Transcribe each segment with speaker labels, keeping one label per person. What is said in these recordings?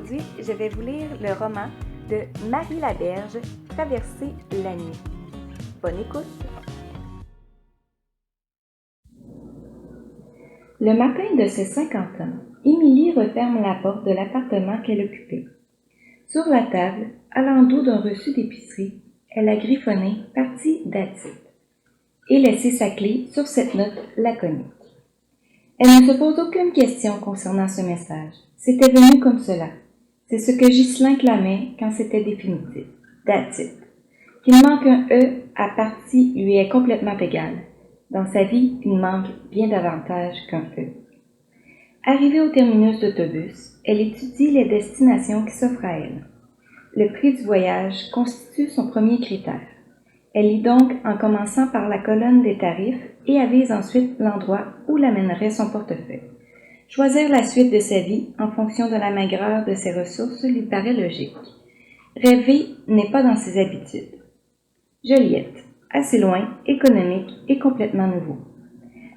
Speaker 1: Aujourd'hui, je vais vous lire le roman de Marie Laberge, Traverser la nuit. Bonne écoute! Le matin de ses 50 ans, Émilie referme la porte de l'appartement qu'elle occupait. Sur la table, à l'endos d'un reçu d'épicerie, elle a griffonné « Partie d'attitude » et laissé sa clé sur cette note laconique. Elle ne se pose aucune question concernant ce message. C'était venu comme cela. C'est ce que Ghislain clamait quand c'était définitif. That's it. Qu'il manque un E à partie lui est complètement égal. Dans sa vie, il manque bien davantage qu'un E. Arrivée au terminus d'autobus, elle étudie les destinations qui s'offrent à elle. Le prix du voyage constitue son premier critère. Elle lit donc en commençant par la colonne des tarifs et avise ensuite l'endroit où l'amènerait son portefeuille. Choisir la suite de sa vie en fonction de la maigreur de ses ressources lui paraît logique. Rêver n'est pas dans ses habitudes. Joliette, assez loin, économique et complètement nouveau.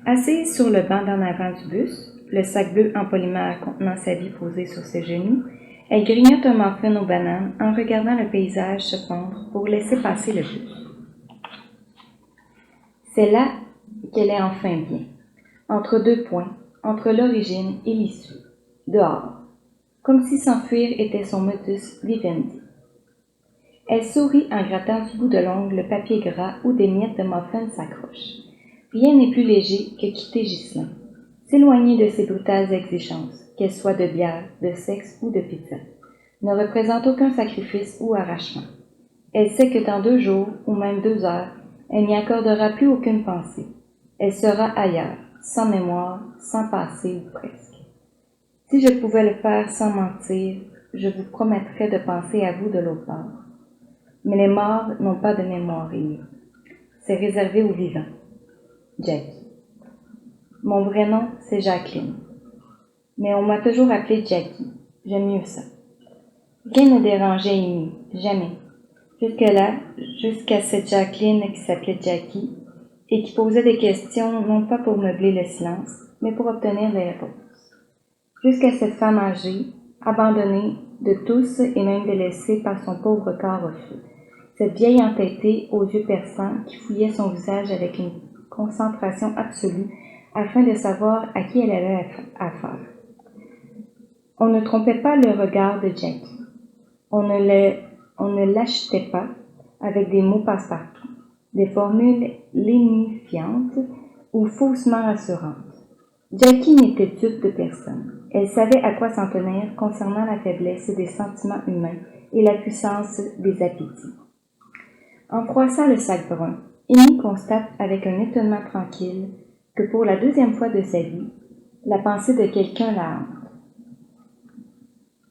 Speaker 1: Assise sur le banc d'en avant du bus, le sac bleu en polymère contenant sa vie posée sur ses genoux, elle grignote un muffin aux bananes en regardant le paysage se fondre pour laisser passer le bus. C'est là qu'elle est enfin bien, entre deux points, entre l'origine et l'issue, dehors, comme si s'enfuir était son modus vivendi. Elle sourit en grattant du bout de l'ongle le papier gras où des miettes de muffin s'accrochent. Rien n'est plus léger que quitter Ghislain, s'éloigner de ses brutales exigences, qu'elles soient de bière, de sexe ou de pizza, ne représente aucun sacrifice ou arrachement. Elle sait que dans 2 jours, ou même 2 heures, elle n'y accordera plus aucune pensée. Elle sera ailleurs, sans mémoire, sans passé ou presque. Si je pouvais le faire sans mentir, je vous promettrais de penser à vous de l'autre bord. Mais les morts n'ont pas de mémoire, Émilie. C'est réservé aux vivants. Jackie. Mon vrai nom, c'est Jacqueline. Mais on m'a toujours appelée Jackie. J'aime mieux ça. Rien ne dérangeait Émilie, jamais. Jusque-là, jusqu'à cette Jacqueline qui s'appelait Jackie et qui posait des questions non pas pour meubler le silence, mais pour obtenir des réponses. Jusqu'à cette femme âgée, abandonnée de tous et même délaissée par son pauvre corps au feu. Cette vieille entêtée aux yeux perçants qui fouillait son visage avec une concentration absolue afin de savoir à qui elle avait affaire. On ne trompait pas le regard de Jackie. On ne l'achetait pas avec des mots passe-partout, des formules lénifiantes ou faussement rassurantes. Jackie n'était dupe de personne. Elle savait à quoi s'en tenir concernant la faiblesse des sentiments humains et la puissance des appétits. En froissant le sac brun, Émilie constate avec un étonnement tranquille que pour la 2e fois de sa vie, la pensée de quelqu'un la hante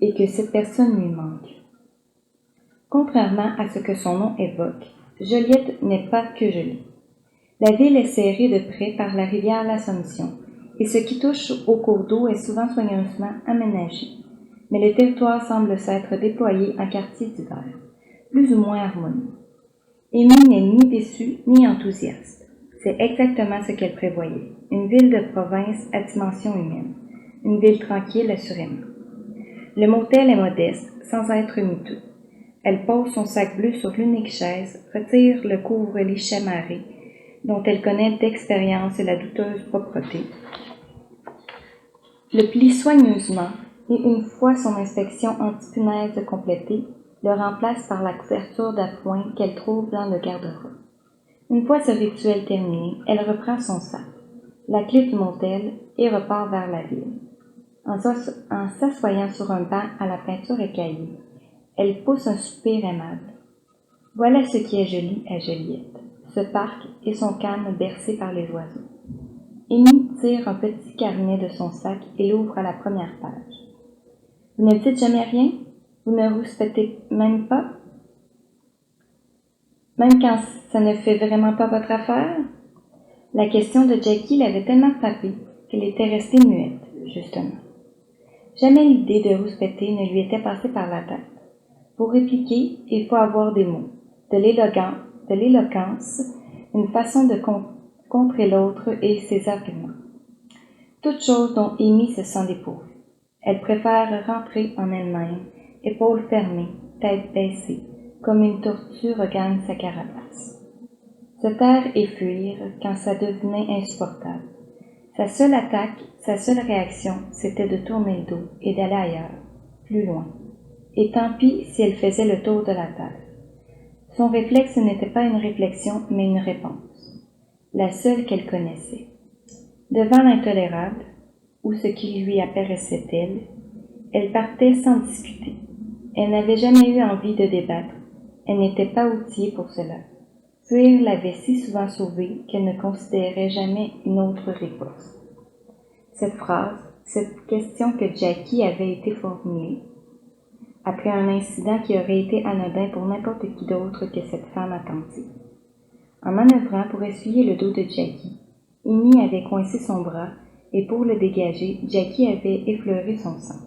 Speaker 1: et que cette personne lui manque. Contrairement à ce que son nom évoque, Joliette n'est pas que jolie. La ville est serrée de près par la rivière l'Assomption, et ce qui touche au cours d'eau est souvent soigneusement aménagé. Mais le territoire semble s'être déployé en quartiers divers, plus ou moins harmonieux. Émilie n'est ni déçue ni enthousiaste. C'est exactement ce qu'elle prévoyait. Une ville de province à dimension humaine. Une ville tranquille, assurément. Le motel est modeste, sans être miteux. Elle pose son sac bleu sur l'unique chaise, retire le couvre-lit chamarré, dont elle connaît d'expérience la douteuse propreté, le plie soigneusement et une fois son inspection anti-punaise complétée, le remplace par la couverture d'appoint qu'elle trouve dans le garde-robe. Une fois ce rituel terminé, elle reprend son sac, la clé du motel et repart vers la ville. En s'assoyant sur un banc à la peinture écaillée, elle pousse un soupir aimable. Voilà ce qui est joli à Joliette, ce parc et son calme bercé par les oiseaux. Émilie tire un petit carnet de son sac et l'ouvre à la première page. Vous ne dites jamais rien? Vous ne rouspétez même pas? Même quand ça ne fait vraiment pas votre affaire? La question de Jackie l'avait tellement frappée qu'elle était restée muette, justement. Jamais l'idée de rouspéter ne lui était passée par la tête. Pour répliquer, il faut avoir des mots, de l'éloquence, une façon de contrer l'autre et ses arguments. Toute chose dont Émilie se sent dépourvue. Elle préfère rentrer en elle-même, épaules fermées, tête baissée, comme une tortue regagne sa carapace. Se taire et fuir quand ça devenait insupportable. Sa seule attaque, sa seule réaction, c'était de tourner le dos et d'aller ailleurs, plus loin. Et tant pis si elle faisait le tour de la terre. Son réflexe n'était pas une réflexion, mais une réponse, la seule qu'elle connaissait. Devant l'intolérable, ou ce qui lui apparaissait tel, elle partait sans discuter. Elle n'avait jamais eu envie de débattre, elle n'était pas outillée pour cela. Fuir l'avait si souvent sauvée qu'elle ne considérait jamais une autre riposte. Cette phrase, cette question que Jackie avait été formulée, après un incident qui aurait été anodin pour n'importe qui d'autre que cette femme attentive. En manœuvrant pour essuyer le dos de Jackie, Amy avait coincé son bras et pour le dégager, Jackie avait effleuré son sang.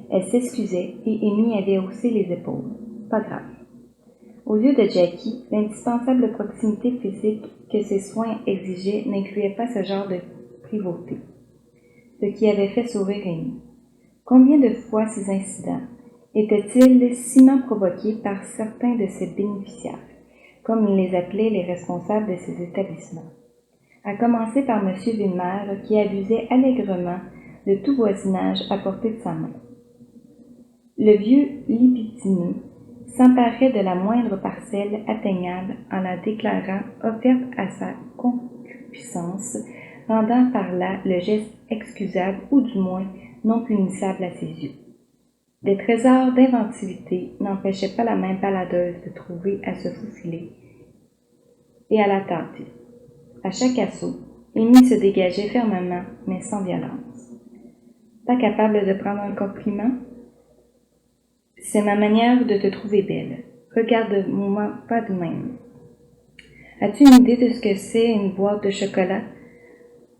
Speaker 1: Elle s'excusait et Amy avait haussé les épaules. Pas grave. Aux yeux de Jackie, l'indispensable proximité physique que ses soins exigeaient n'incluait pas ce genre de privauté, ce qui avait fait sourire Amy. Combien de fois ces incidents étaient-ils sciemment provoqués par certains de ses bénéficiaires, comme les appelaient les responsables de ces établissements, à commencer par M. Villemer qui abusait allègrement de tout voisinage à portée de sa main. Le vieux libidineux s'emparait de la moindre parcelle atteignable en la déclarant offerte à sa concupiscence, rendant par là le geste excusable ou du moins non punissable à ses yeux. Des trésors d'inventivité n'empêchaient pas la main baladeuse de trouver à se faufiler et à la tenter. À chaque assaut, Amy se dégageait fermement, mais sans violence. Pas capable de prendre un compliment? C'est ma manière de te trouver belle. Regarde-moi pas de même. As-tu une idée de ce que c'est une boîte de chocolat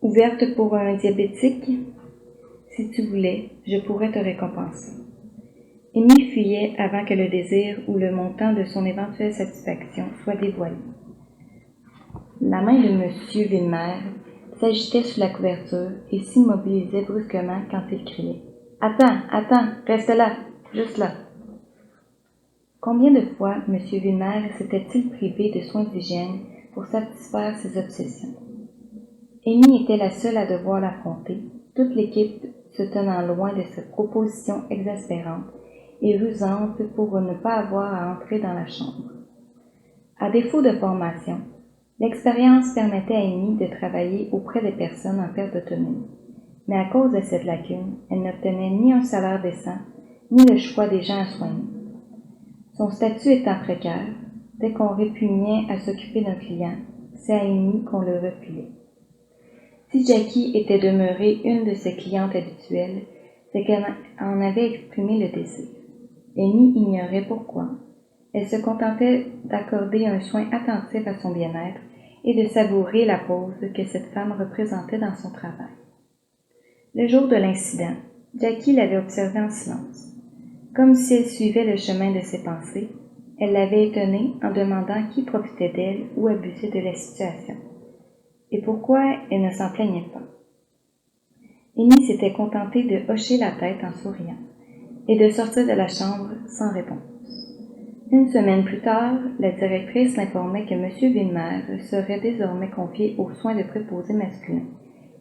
Speaker 1: ouverte pour un diabétique? Si tu voulais, je pourrais te récompenser. Amy fuyait avant que le désir ou le montant de son éventuelle satisfaction soit dévoilé. La main de M. Villemer s'agitait sous la couverture et s'immobilisait brusquement quand il criait. « Attends, reste là, juste là. » Combien de fois M. Villemer s'était-il privé de soins d'hygiène pour satisfaire ses obsessions? Amy était la seule à devoir l'affronter, toute l'équipe se tenant loin de cette proposition exaspérante et rusante pour ne pas avoir à entrer dans la chambre. À défaut de formation, l'expérience permettait à Amy de travailler auprès des personnes en perte d'autonomie, mais à cause de cette lacune, elle n'obtenait ni un salaire décent, ni le choix des gens à soigner. Son statut étant précaire, dès qu'on répugnait à s'occuper d'un client, c'est à Amy qu'on le refilait. Si Jackie était demeurée une de ses clientes habituelles, c'est qu'elle en avait exprimé le désir. Amy ignorait pourquoi. Elle se contentait d'accorder un soin attentif à son bien-être et de savourer la pause que cette femme représentait dans son travail. Le jour de l'incident, Jackie l'avait observée en silence. Comme si elle suivait le chemin de ses pensées, elle l'avait étonnée en demandant qui profitait d'elle ou abusait de la situation. Et pourquoi elle ne s'en plaignait pas. Amy s'était contentée de hocher la tête en souriant et de sortir de la chambre sans réponse. Une semaine plus tard, la directrice l'informait que M. Villemer serait désormais confié aux soins de préposés masculins,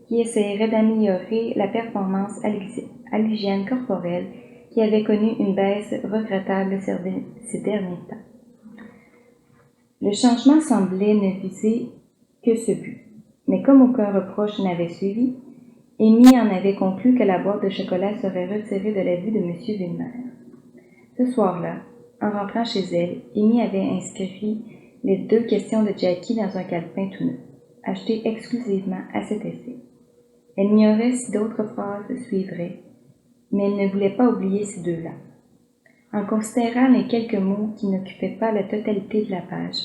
Speaker 1: qui essaieraient d'améliorer la performance à l'hygiène corporelle qui avait connu une baisse regrettable ces derniers temps. Le changement semblait ne viser que ce but, mais comme aucun reproche n'avait suivi, Amy en avait conclu que la boîte de chocolat serait retirée de la vue de M. Villemer. Ce soir-là, en rentrant chez elle, Amy avait inscrit les 2 questions de Jackie dans un calepin tout neuf, acheté exclusivement à cet effet. Elle ignorait si d'autres phrases suivraient, mais elle ne voulait pas oublier ces 2-là. En considérant les quelques mots qui n'occupaient pas la totalité de la page,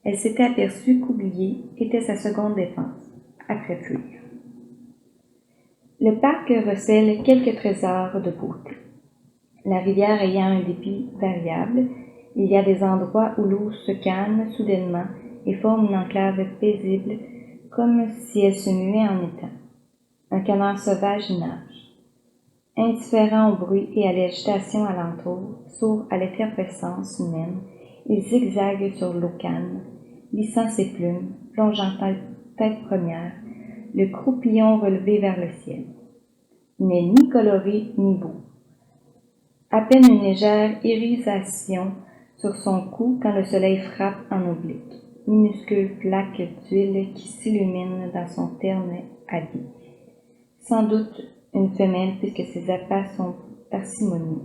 Speaker 1: elle s'était aperçue qu'oublier était sa seconde défense, après fuir. Le parc recèle quelques trésors de beauté. La rivière ayant un débit variable, il y a des endroits où l'eau se calme soudainement et forme une enclave paisible, comme si elle se muait en étang. Un canard sauvage y nage. Indifférents au bruit et à l'agitation alentour, sourds à l'effervescence humaine, il zigzague sur l'eau calme, lissant ses plumes, plongeant tête première, le croupillon relevé vers le ciel. Il n'est ni coloré ni beau. À peine une légère irisation sur son cou quand le soleil frappe en oblique, minuscule plaque d'huile qui s'illumine dans son terne habit. Sans doute une femelle puisque ses appâts sont parcimonieux.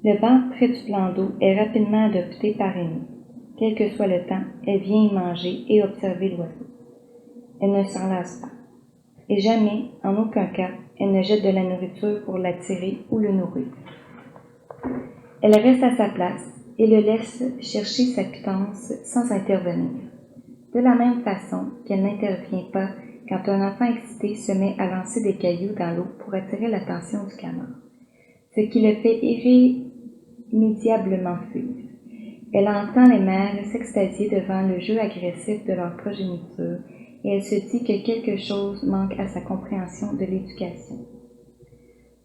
Speaker 1: Le banc près du plan d'eau est rapidement adopté par Amy. Quel que soit le temps, elle vient y manger et observer l'oiseau. Elle ne s'en lasse pas. Et jamais, en aucun cas, elle ne jette de la nourriture pour l'attirer ou le nourrir. Elle reste à sa place et le laisse chercher sa pitance sans intervenir. De la même façon qu'elle n'intervient pas quand un enfant excité se met à lancer des cailloux dans l'eau pour attirer l'attention du canard, ce qui le fait irrémédiablement fuir. Elle entend les mères s'extasier devant le jeu agressif de leur progéniture et elle se dit que quelque chose manque à sa compréhension de l'éducation.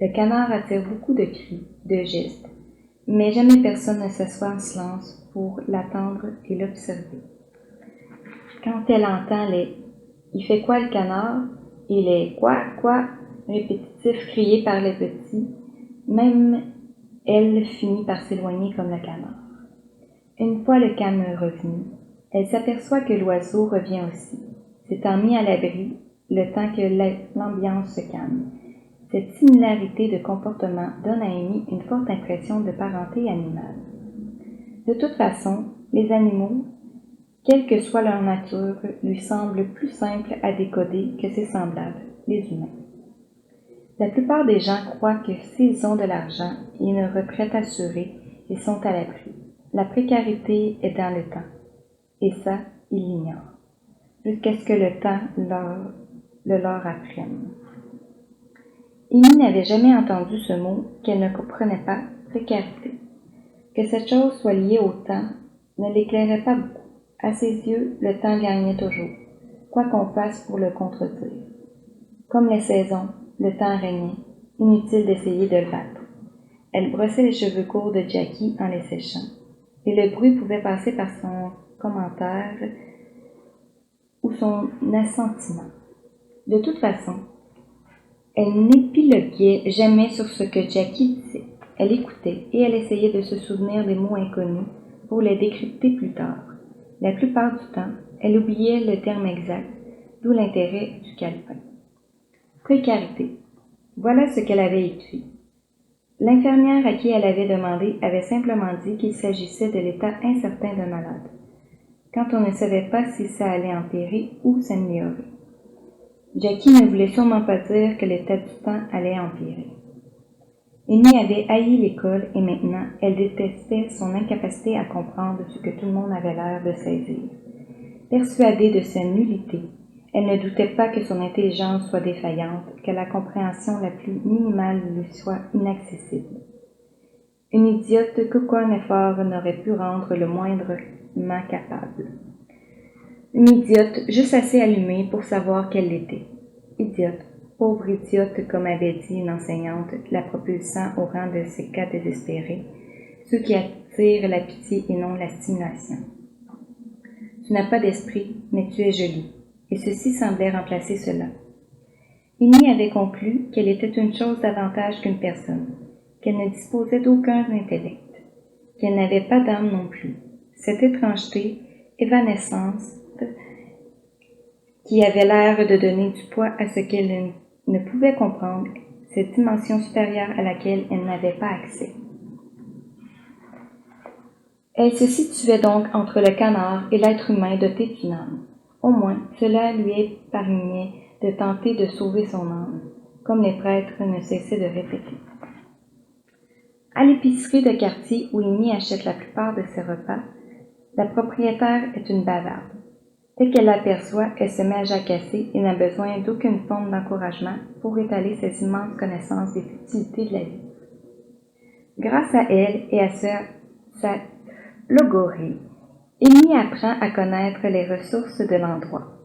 Speaker 1: Le canard attire beaucoup de cris, de gestes, mais jamais personne ne s'assoit en silence pour l'attendre et l'observer. Quand elle entend les « Il fait quoi le canard ?» et les « Quoi ?» répétitifs criés par les petits, même elle finit par s'éloigner comme le canard. Une fois le calme revenu, elle s'aperçoit que l'oiseau revient aussi, s'étant mis à l'abri le temps que l'ambiance se calme. Cette similarité de comportement donne à Amy une forte impression de parenté animale. De toute façon, les animaux, quelle que soit leur nature, lui semblent plus simples à décoder que ses semblables, les humains. La plupart des gens croient que s'ils ont de l'argent et une retraite assurée, ils sont à l'abri. La précarité est dans le temps, et ça, ils l'ignorent, jusqu'à ce que le temps le leur apprenne. Amy n'avait jamais entendu ce mot qu'elle ne comprenait pas, précarité. Que cette chose soit liée au temps ne l'éclairait pas beaucoup. À ses yeux, le temps gagnait toujours, quoi qu'on fasse pour le contredire. Comme les saisons, le temps régnait, inutile d'essayer de le battre. Elle brossait les cheveux courts de Jackie en les séchant, et le bruit pouvait passer par son commentaire ou son assentiment. De toute façon, elle n'épiloguait jamais sur ce que Jackie disait. Elle écoutait et elle essayait de se souvenir des mots inconnus pour les décrypter plus tard. La plupart du temps, elle oubliait le terme exact, d'où l'intérêt du calepin. Précarité. Voilà ce qu'elle avait écrit. L'infirmière à qui elle avait demandé avait simplement dit qu'il s'agissait de l'état incertain d'un malade, quand on ne savait pas si ça allait empirer ou s'améliorer. Jackie ne voulait sûrement pas dire que l'état du temps allait empirer. Amy avait haï l'école et maintenant, elle détestait son incapacité à comprendre ce que tout le monde avait l'air de saisir. Persuadée de sa nullité, elle ne doutait pas que son intelligence soit défaillante, que la compréhension la plus minimale lui soit inaccessible. Une idiote qu'aucun effort n'aurait pu rendre le moindrement capable. Une idiote juste assez allumée pour savoir qu'elle l'était. Idiote, pauvre idiote, comme avait dit une enseignante, la propulsant au rang de ces cas désespérés, ceux qui attirent la pitié et non la stimulation. Tu n'as pas d'esprit, mais tu es jolie, et ceci semblait remplacer cela. Amy avait conclu qu'elle était une chose davantage qu'une personne, qu'elle ne disposait d'aucun intellect, qu'elle n'avait pas d'âme non plus. Cette étrangeté, évanescente, qui avait l'air de donner du poids à ce qu'elle ne pouvait comprendre, cette dimension supérieure à laquelle elle n'avait pas accès. Elle se situait donc entre le canard et l'être humain doté d'une âme. Au moins, cela lui épargnait de tenter de sauver son âme, comme les prêtres ne cessaient de répéter. À l'épicerie de quartier où Amy achète la plupart de ses repas, la propriétaire est une bavarde. Dès qu'elle l'aperçoit, elle se met à jacasser et n'a besoin d'aucune forme d'encouragement pour étaler ses immenses connaissances des futilités de la vie. Grâce à elle et à sa logorée, Amy apprend à connaître les ressources de l'endroit.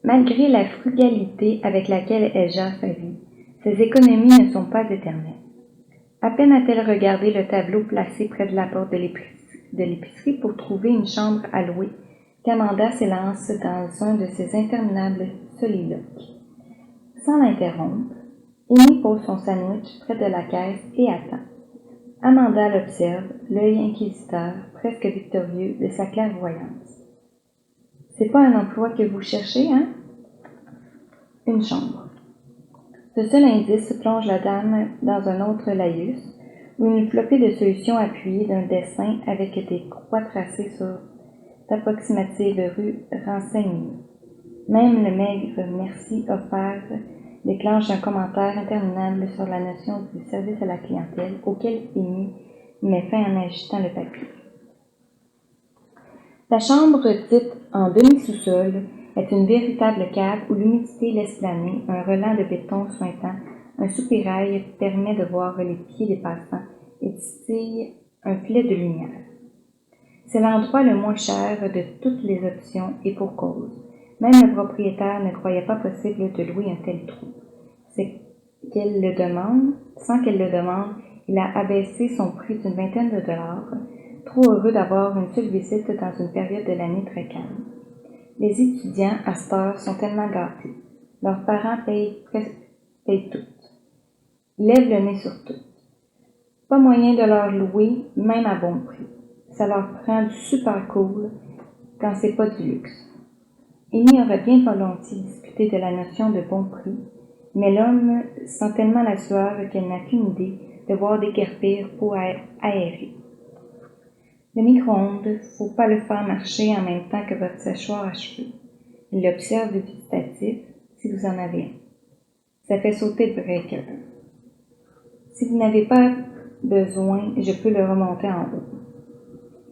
Speaker 1: Malgré la frugalité avec laquelle elle gère sa vie, Ses économies ne sont pas éternelles. À peine a-t-elle regardé le tableau placé près de la porte de l'épicerie pour trouver une chambre à louer qu'Amanda s'élance dans un de ses interminables soliloques. Sans l'interrompre, Amy pose son sandwich près de la caisse et attend. Amanda l'observe, l'œil inquisiteur, presque victorieux, de sa clairvoyance. « C'est pas un emploi que vous cherchez, hein? » « Une chambre. » Ce seul indice plonge la dame dans un autre laïus, où une flopée de solutions appuyées d'un dessin avec des croix tracées sur d'approximatives rues renseigne. Même le maigre merci offert déclenche un commentaire interminable sur la notion du service à la clientèle auquel Amy met fin en agitant le papier. La chambre, dite en demi-sous-sol, est une véritable cave où l'humidité laisse planer un relent de béton suintant, un soupirail permet de voir les pieds des passants et distille un filet de lumière. C'est l'endroit le moins cher de toutes les options et pour cause. Même le propriétaire ne croyait pas possible de louer un tel trou. Sans qu'elle le demande, il a abaissé son prix d'une vingtaine de dollars, trop heureux d'avoir une seule visite dans une période de l'année très calme. Les étudiants, à cette heure, sont tellement gâtés. Leurs parents payent tout. Ils lèvent le nez sur tout. Pas moyen de leur louer, même à bon prix. Ça leur prend du super cool quand c'est pas du luxe. Amy aurait bien volontiers discuté de la notion de bon prix, mais l'homme sent tellement la sueur qu'elle n'a qu'une idée de voir déguerpir pour aérer. Le micro-ondes, faut pas le faire marcher en même temps que votre séchoir à cheveux. Il l'observe dubitatif, si vous en avez un. Ça fait sauter le breaker. Si vous n'avez pas besoin, je peux le remonter en haut.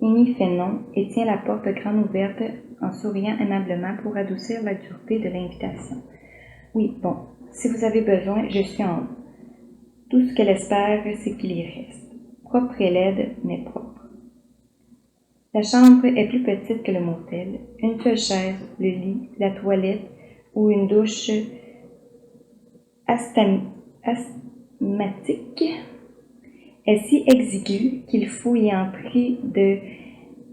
Speaker 1: Amy fait non et tient la porte grande ouverte en souriant aimablement pour adoucir la dureté de l'invitation. Oui, bon, si vous avez besoin, je suis en haut. Tout ce qu'elle espère, c'est qu'il y reste. Propre et laide, mais propre. La chambre est plus petite que le motel. Une seule chaise, le lit, la toilette ou une douche asthmatique est si exiguë qu'il faut y entrer de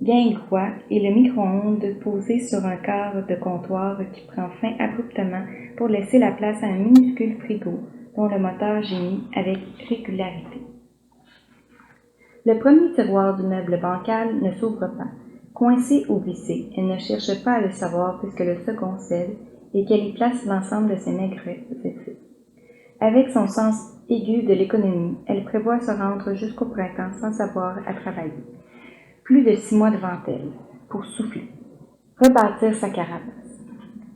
Speaker 1: guingois et le micro-ondes posé sur un quart de comptoir qui prend fin abruptement pour laisser la place à un minuscule frigo dont le moteur gémit avec régularité. Le premier tiroir du meuble bancal ne s'ouvre pas. Coincé ou vissé, elle ne cherche pas à le savoir puisque le second cède et qu'elle y place l'ensemble de ses maigres effets. Avec son sens aigu de l'économie, elle prévoit se rendre jusqu'au printemps sans savoir à travailler. Plus de 6 mois devant elle, pour souffler, rebâtir sa carapace.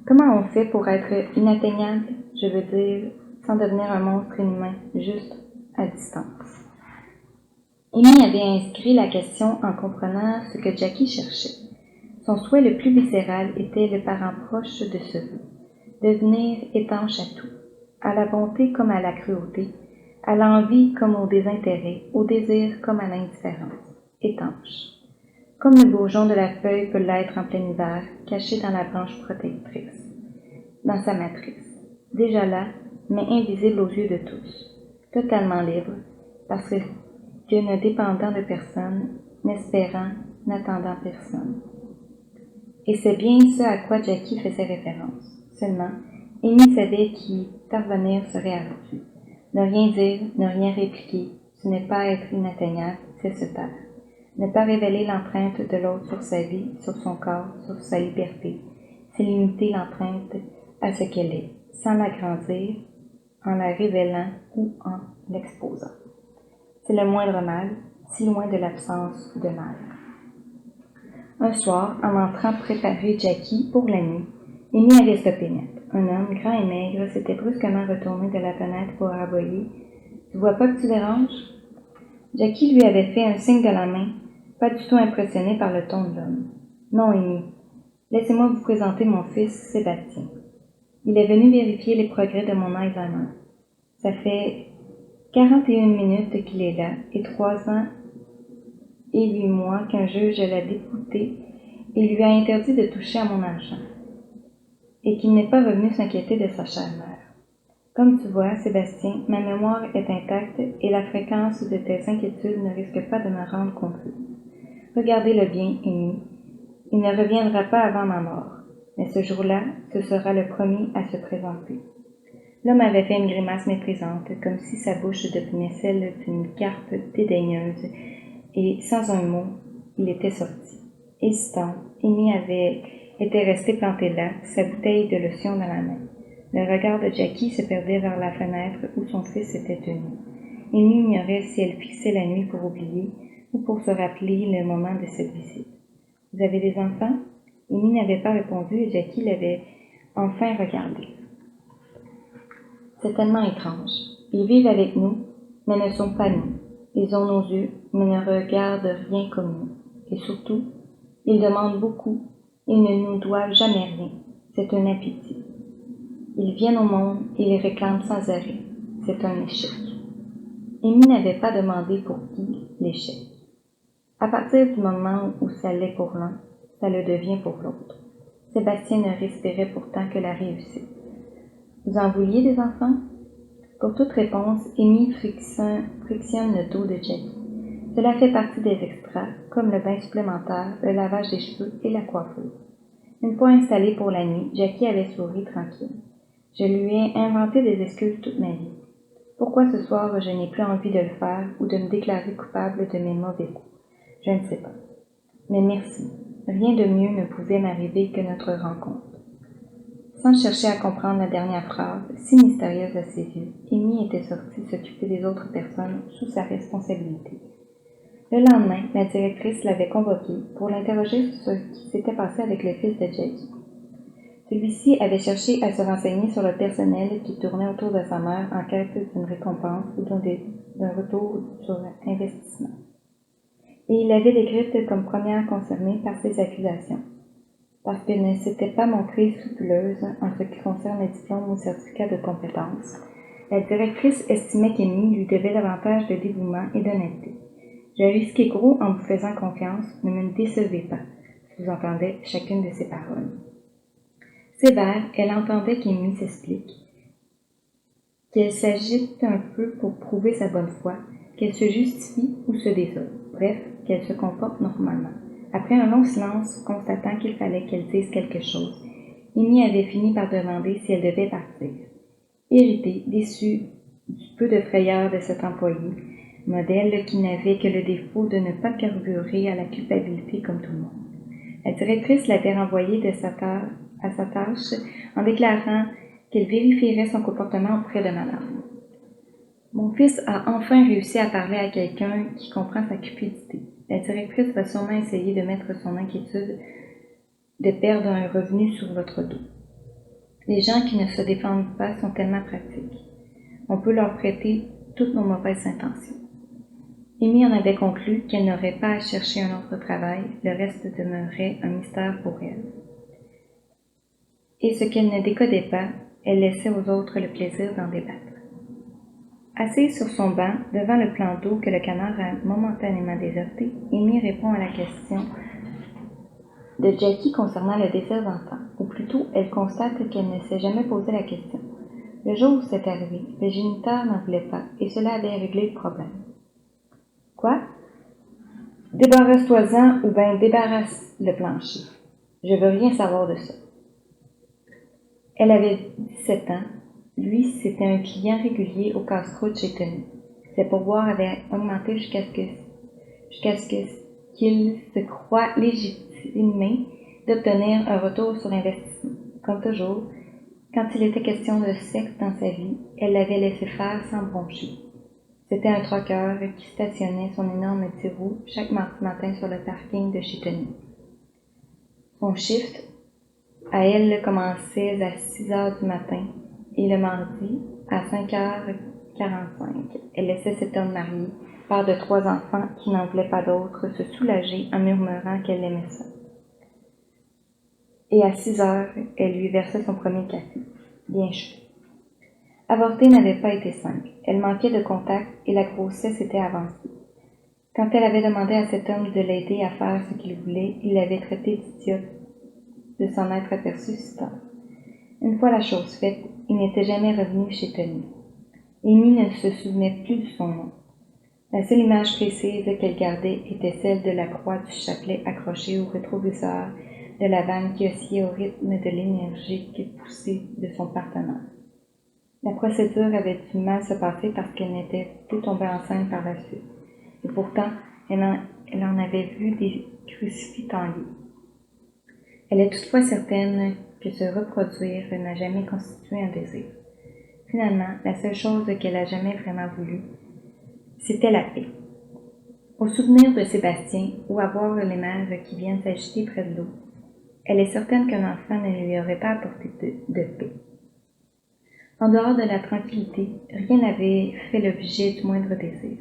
Speaker 1: Comment on fait pour être inatteignable, je veux dire, sans devenir un monstre inhumain, juste à distance? Amy avait inscrit la question en comprenant ce que Jackie cherchait. Son souhait le plus viscéral était le parent proche de ce vœu, devenir étanche à tout, à la bonté comme à la cruauté, à l'envie comme au désintérêt, au désir comme à l'indifférence, étanche. Comme le bourgeon de la feuille peut l'être en plein hiver, caché dans la branche protectrice, dans sa matrice, déjà là, mais invisible aux yeux de tous, totalement libre, parce que ne dépendant de personne, n'espérant, n'attendant personne. Et c'est bien ce à quoi Jackie faisait référence. Seulement, Amy savait qu'y parvenir serait ardu. Ne rien dire, ne rien répliquer, ce n'est pas être inatteignable, c'est se taire. Ne pas révéler l'empreinte de l'autre sur sa vie, sur son corps, sur sa liberté, c'est limiter l'empreinte à ce qu'elle est, sans l'agrandir, en la révélant ou en l'exposant. C'est le moindre mal, si loin de l'absence de mal. Un soir, en entrant préparer Jackie pour la nuit, Amy avait stoppé net. Un homme, grand et maigre, s'était brusquement retourné de la fenêtre pour aboyer. « Tu vois pas que tu déranges? » Jackie lui avait fait un signe de la main, pas du tout impressionné par le ton de l'homme. « Non, Amy, laissez-moi vous présenter mon fils Sébastien. Il est venu vérifier les progrès de mon examen. Ça fait 41 minutes qu'il est là, et 3 ans et 8 mois qu'un juge l'a débouté et lui a interdit de toucher à mon argent, et qu'il n'est pas revenu s'inquiéter de sa chère mère. Comme tu vois, Sébastien, ma mémoire est intacte et la fréquence de tes inquiétudes ne risque pas de me rendre confus. Regardez-le bien, Amy. Il ne reviendra pas avant ma mort. Mais ce jour-là, ce sera le premier à se présenter. L'homme avait fait une grimace méprisante, comme si sa bouche devenait celle d'une carpe dédaigneuse, et sans un mot, il était sorti. Hésitant, Amy avait été restée plantée là, sa bouteille de lotion dans la main. Le regard de Jackie se perdait vers la fenêtre où son fils était tenu. Amy ignorait si elle fixait la nuit pour oublier ou pour se rappeler le moment de cette visite. « Vous avez des enfants ?» Amy n'avait pas répondu et Jackie l'avait enfin regardé. « C'est tellement étrange. Ils vivent avec nous, mais ne sont pas nous. Ils ont nos yeux, mais ne regardent rien comme nous. Et surtout, ils demandent beaucoup et ne nous doivent jamais rien. C'est un appétit. Ils viennent au monde et les réclament sans arrêt. C'est un échec. » Amy n'avait pas demandé pour qui l'échec. À partir du moment où ça l'est pour l'un, ça le devient pour l'autre. Sébastien ne respirait pourtant que la réussite. « Vous en vouliez des enfants? » Pour toute réponse, Amy frictionne le dos de Jackie. Cela fait partie des extras, comme le bain supplémentaire, le lavage des cheveux et la coiffure. Une fois installée pour la nuit, Jackie avait souri tranquille. « Je lui ai inventé des excuses toute ma vie. Pourquoi ce soir je n'ai plus envie de le faire ou de me déclarer coupable de mes mauvais coups? Je ne sais pas. Mais merci. Rien de mieux ne pouvait m'arriver que notre rencontre. » Sans chercher à comprendre la dernière phrase, si mystérieuse à ses yeux, Amy était sortie s'occuper des autres personnes sous sa responsabilité. Le lendemain, la directrice l'avait convoqué pour l'interroger sur ce qui s'était passé avec le fils de Jackie. Celui-ci avait cherché à se renseigner sur le personnel qui tournait autour de sa mère en quête d'une récompense ou d'un retour sur investissement. Et il l'avait décrite comme première concernée par ces accusations. Parce qu'elle ne s'était pas montrée scrupuleuse en ce qui concerne les diplômes ou certificats de compétences, la directrice estimait qu'Amy lui devait davantage de dévouement et d'honnêteté. « J'ai risqué gros en vous faisant confiance, ne me décevez pas », sous-entendait chacune de ses paroles. Sévère, elle entendait qu'Amy s'explique, qu'elle s'agite un peu pour prouver sa bonne foi, qu'elle se justifie ou se désole, bref, qu'elle se comporte normalement. Après un long silence, constatant qu'il fallait qu'elle dise quelque chose, Amy avait fini par demander si elle devait partir. Irritée, déçue du peu de frayeur de cet employé, modèle qui n'avait que le défaut de ne pas carburer à la culpabilité comme tout le monde. La directrice l'avait renvoyée à sa tâche en déclarant qu'elle vérifierait son comportement auprès de madame. « Mon fils a enfin réussi à parler à quelqu'un qui comprend sa cupidité. La directrice va sûrement essayer de mettre son inquiétude de perdre un revenu sur votre dos. Les gens qui ne se défendent pas sont tellement pratiques. On peut leur prêter toutes nos mauvaises intentions. » Amy en avait conclu qu'elle n'aurait pas à chercher un autre travail, le reste demeurait un mystère pour elle. Et ce qu'elle ne décodait pas, elle laissait aux autres le plaisir d'en débattre. Assise sur son banc, devant le plan d'eau que le canard a momentanément déserté, Amy répond à la question de Jackie concernant le désir d'enfant, ou plutôt, elle constate qu'elle ne s'est jamais posé la question. Le jour où c'est arrivé, le géniteur n'en voulait pas, et cela avait réglé le problème. « Quoi? Débarrasse-toi-en ou ben débarrasse le plancher. Je veux rien savoir de ça. » Elle avait 17 ans. Lui, c'était un client régulier au casse-croûte chez Tony. Ses pourboires avaient augmenté jusqu'à ce qu'il se croit légitimé d'obtenir un retour sur investissement. Comme toujours, quand il était question de sexe dans sa vie, elle l'avait laissé faire sans broncher. C'était un troqueur qui stationnait son énorme Tyrrell chaque mardi matin sur le parking de chez Tony. Son shift, à elle, commençait à 6 heures du matin et le mardi à 5h45. Elle laissait cet homme marié, père de 3 enfants qui n'en voulait pas d'autre, se soulager en murmurant qu'elle aimait ça. Et à 6 heures, elle lui versait son premier café, bien chaud. Avorter n'avait pas été simple. Elle manquait de contact et la grossesse était avancée. Quand elle avait demandé à cet homme de l'aider à faire ce qu'il voulait, il l'avait traitée d'idiote de s'en être aperçu si tard. Une fois la chose faite, il n'était jamais revenu chez Tony. Amy ne se souvenait plus de son nom. La seule image précise qu'elle gardait était celle de la croix du chapelet accrochée au rétroviseur de la vanne qui oscillait au rythme de l'énergique poussée de son partenaire. La procédure avait du mal se passer parce qu'elle n'était plus tombée enceinte par la suite. Et pourtant, elle en avait vu des crucifix tangués. Elle est toutefois certaine que se reproduire n'a jamais constitué un désir. Finalement, la seule chose qu'elle a jamais vraiment voulu, c'était la paix. Au souvenir de Sébastien, ou à voir les mers qui viennent s'agiter près de l'eau, elle est certaine qu'un enfant ne lui aurait pas apporté de paix. En dehors de la tranquillité, rien n'avait fait l'objet du moindre désir,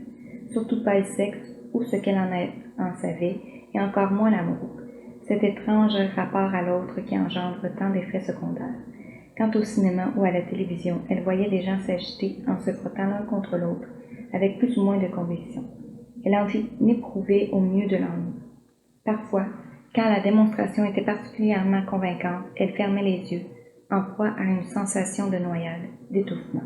Speaker 1: surtout pas le sexe ou ce qu'elle en savait, et encore moins l'amour, cet étrange rapport à l'autre qui engendre tant d'effets secondaires. Quant au cinéma ou à la télévision, elle voyait des gens s'agiter en se frottant l'un contre l'autre, avec plus ou moins de conviction. Elle en éprouvait au mieux de l'ennui. Parfois, quand la démonstration était particulièrement convaincante, elle fermait les yeux, en proie à une sensation de noyade, d'étouffement.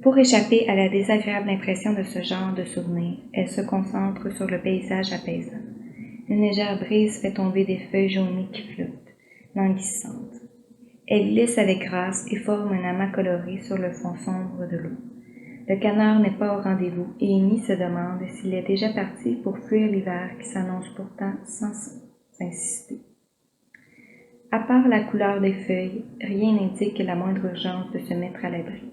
Speaker 1: Pour échapper à la désagréable impression de ce genre de souvenir, elle se concentre sur le paysage apaisant. Une légère brise fait tomber des feuilles jaunies qui flottent, languissantes. Elle glisse avec grâce et forme un amas coloré sur le fond sombre de l'eau. Le canard n'est pas au rendez-vous et Amy se demande s'il est déjà parti pour fuir l'hiver qui s'annonce pourtant sans insister. À part la couleur des feuilles, rien n'indique la moindre urgence de se mettre à l'abri.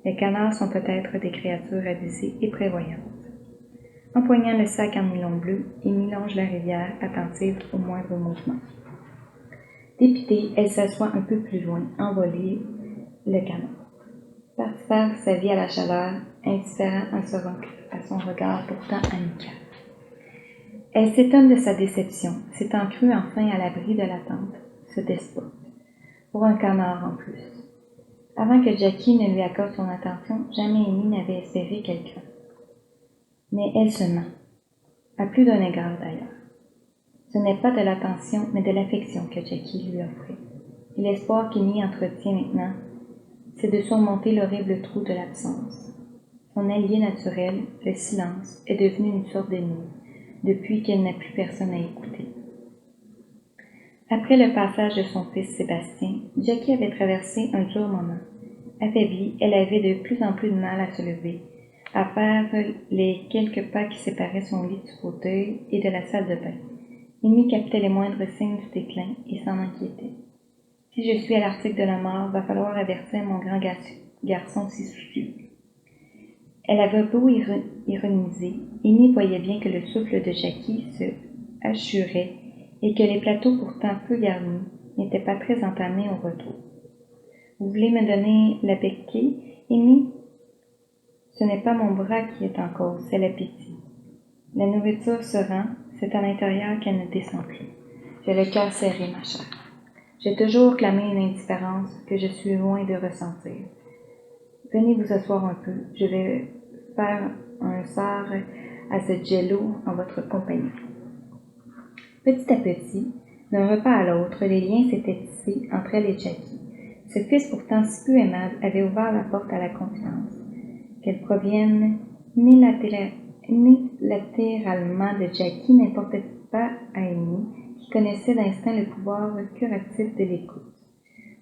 Speaker 1: Les canards sont peut-être des créatures avisées et prévoyantes. Empoignant le sac en nylon bleu, Amy longe la rivière, attentive au moindre mouvement. Dépitée, elle s'assoit un peu plus loin, envolée le canard. Faire sa vie à la chaleur, indifférent à son regard pourtant amical. Elle s'étonne de sa déception, s'étant crue enfin à l'abri de l'attente, ce despote. Pour un canard en plus. Avant que Jackie ne lui accorde son attention, jamais Amy n'avait espéré quelqu'un. Mais elle se ment, à plus d'un égard d'ailleurs. Ce n'est pas de l'attention, mais de l'affection que Jackie lui offrait. Et l'espoir qu'Amy entretient maintenant, c'est de surmonter l'horrible trou de l'absence. Son allié naturel, le silence, est devenu une sorte d'ennemi, depuis qu'elle n'a plus personne à écouter. Après le passage de son fils Sébastien, Jackie avait traversé un dur moment. Affaiblie, elle avait de plus en plus de mal à se lever, à faire les quelques pas qui séparaient son lit du fauteuil et de la salle de bain. Amy captait les moindres signes du déclin et s'en inquiétait. Si je suis à l'article de la mort, va falloir avertir mon grand garçon si soucieux. Elle avait beau ironiser, Amy voyait bien que le souffle de Jackie se hachurait et que les plateaux pourtant peu garnis n'étaient pas très entamés au retour. Vous voulez me donner l'appétit, Amy? Ce n'est pas mon bras qui est en cause, c'est l'appétit. La nourriture se rend, c'est à l'intérieur qu'elle ne descend plus. J'ai le cœur serré, ma chère. J'ai toujours clamé une indifférence que je suis loin de ressentir. Venez vous asseoir un peu, je vais faire un sort à ce jello en votre compagnie. Petit à petit, d'un repas à l'autre, les liens s'étaient tissés entre elle et Jackie. Ce fils pourtant si peu aimable avait ouvert la porte à la confiance. Qu'elle provienne unilatéralement de Jackie n'importait pas à Amy, qui connaissait d'instinct le pouvoir curatif de l'écoute.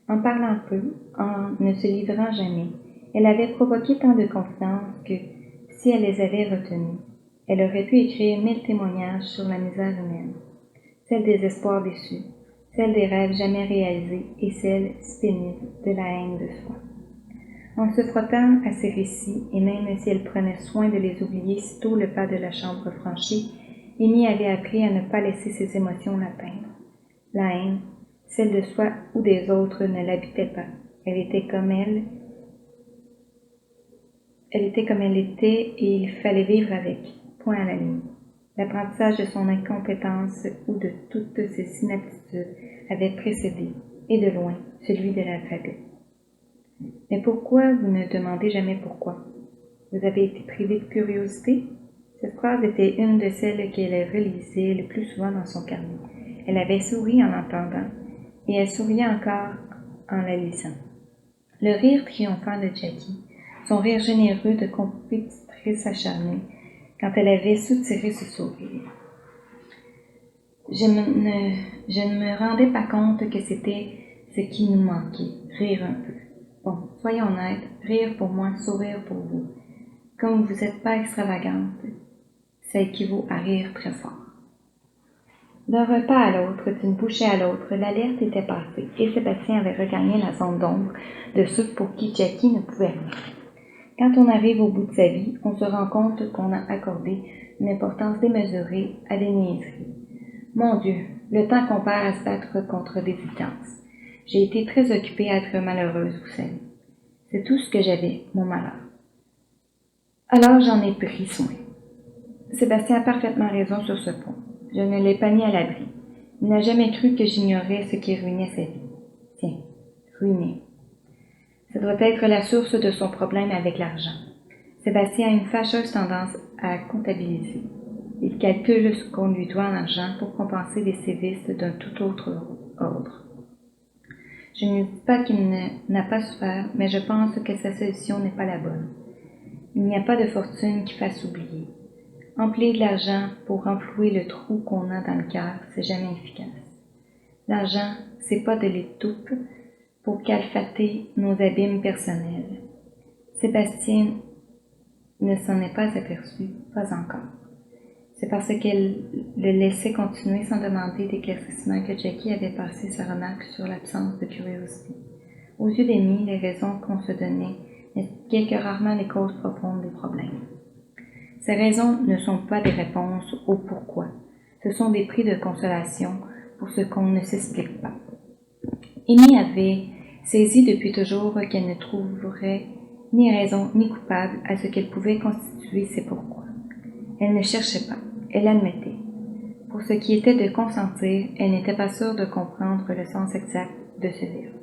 Speaker 1: En parlant peu, en ne se livrant jamais, elle avait provoqué tant de confiance que, si elle les avait retenus, elle aurait pu écrire 1000 témoignages sur la misère humaine, celle des espoirs déçus, celle des rêves jamais réalisés et celle, si pénible, de la haine de soi. En se frottant à ces récits, et même si elle prenait soin de les oublier sitôt le pas de la chambre franchi, Amy avait appris à ne pas laisser ses émotions l'atteindre. La haine, celle de soi ou des autres, ne l'habitait pas. Elle était comme elle était et il fallait vivre avec, point à la ligne. L'apprentissage de son incompétence ou de toutes ses inaptitudes avait précédé, et de loin, celui de l'alphabet. Mais pourquoi vous ne demandez jamais pourquoi? Vous avez été privé de curiosité? Cette phrase était une de celles qu'elle relisait le plus souvent dans son carnet. Elle avait souri en l'entendant, et elle souriait encore en la lisant. Le rire triomphant de Jackie, son rire généreux de compétitrice acharnée, quand elle avait soutiré ce sourire. Je ne me rendais pas compte que c'était ce qui nous manquait, rire un peu. Bon, soyons honnêtes, rire pour moi, sourire pour vous. Comme vous n'êtes pas extravagante, ça équivaut à rire très fort. D'un repas à l'autre, d'une bouchée à l'autre, l'alerte était passée et Sébastien avait regagné la zone d'ombre de ceux pour qui Jackie ne pouvait rien. Quand on arrive au bout de sa vie, on se rend compte qu'on a accordé une importance démesurée à des niaiseries. Mon Dieu, le temps qu'on perd à se battre contre des évidences. J'ai été très occupée à être malheureuse, vous savez. C'est tout ce que j'avais, mon malheur. Alors j'en ai pris soin. Sébastien a parfaitement raison sur ce point. Je ne l'ai pas mis à l'abri. Il n'a jamais cru que j'ignorais ce qui ruinait sa vie. Tiens, ruiné. Ça doit être la source de son problème avec l'argent. Sébastien a une fâcheuse tendance à comptabiliser. Il calcule ce qu'on lui doit en argent pour compenser les sévices d'un tout autre ordre. Je ne dis pas qu'il n'a pas souffert, mais je pense que sa solution n'est pas la bonne. Il n'y a pas de fortune qui fasse oublier. Emplir de l'argent pour renflouer le trou qu'on a dans le cœur, c'est jamais efficace. L'argent, c'est pas de l'étoupe pour calfater nos abîmes personnels. Sébastien ne s'en est pas aperçu, pas encore. C'est parce qu'elle le laissait continuer sans demander d'éclaircissement que Jackie avait passé sa remarque sur l'absence de curiosité. Aux yeux d'Amy, les raisons qu'on se donnait n'expliquaient que rarement les causes profondes des problèmes. Ces raisons ne sont pas des réponses au pourquoi. Ce sont des prix de consolation pour ce qu'on ne s'explique pas. Amy avait saisi depuis toujours qu'elle ne trouverait ni raison ni coupable à ce qu'elle pouvait constituer ses pourquoi. Elle ne cherchait pas, elle admettait. Pour ce qui était de consentir, elle n'était pas sûre de comprendre le sens exact de ce verbe.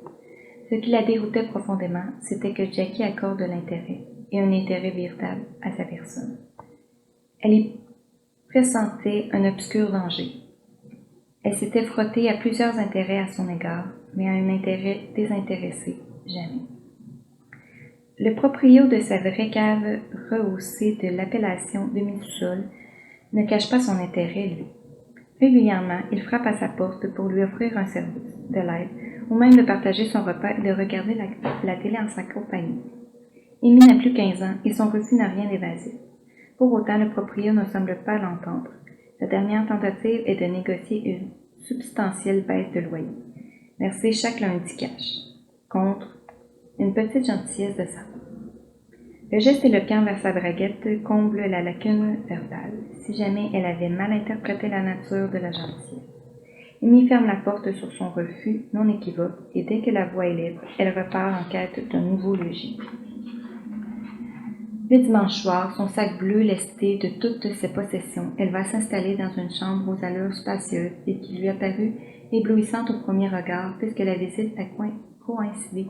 Speaker 1: Ce qui la déroutait profondément, c'était que Jackie accorde de l'intérêt, et un intérêt véritable, à sa personne. Elle y pressentait un obscur danger. Elle s'était frottée à plusieurs intérêts à son égard, mais à un intérêt désintéressé, jamais. Le proprio de sa vraie cave rehaussée de l'appellation demi-sous-sol ne cache pas son intérêt, lui. Régulièrement, il frappe à sa porte pour lui offrir un service, de l'aide, ou même de partager son repas et de regarder la télé en sa compagnie. Amy n'a plus 15 ans et son refus n'a rien d'évasif. Pour autant, le proprio ne semble pas l'entendre. Sa dernière tentative est de négocier une substantielle baisse de loyer, versée chaque lundi cash, contre une petite gentillesse de sa part. Le geste éloquent vers sa braguette comble la lacune verbale, si jamais elle avait mal interprété la nature de la gentillesse. Amy ferme la porte sur son refus non équivoque et dès que la voie est libre, elle repart en quête d'un nouveau logis. Le dimanche soir, son sac bleu lesté de toutes ses possessions, elle va s'installer dans une chambre aux allures spacieuses et qui lui apparut éblouissante au premier regard puisque la visite a coïncidé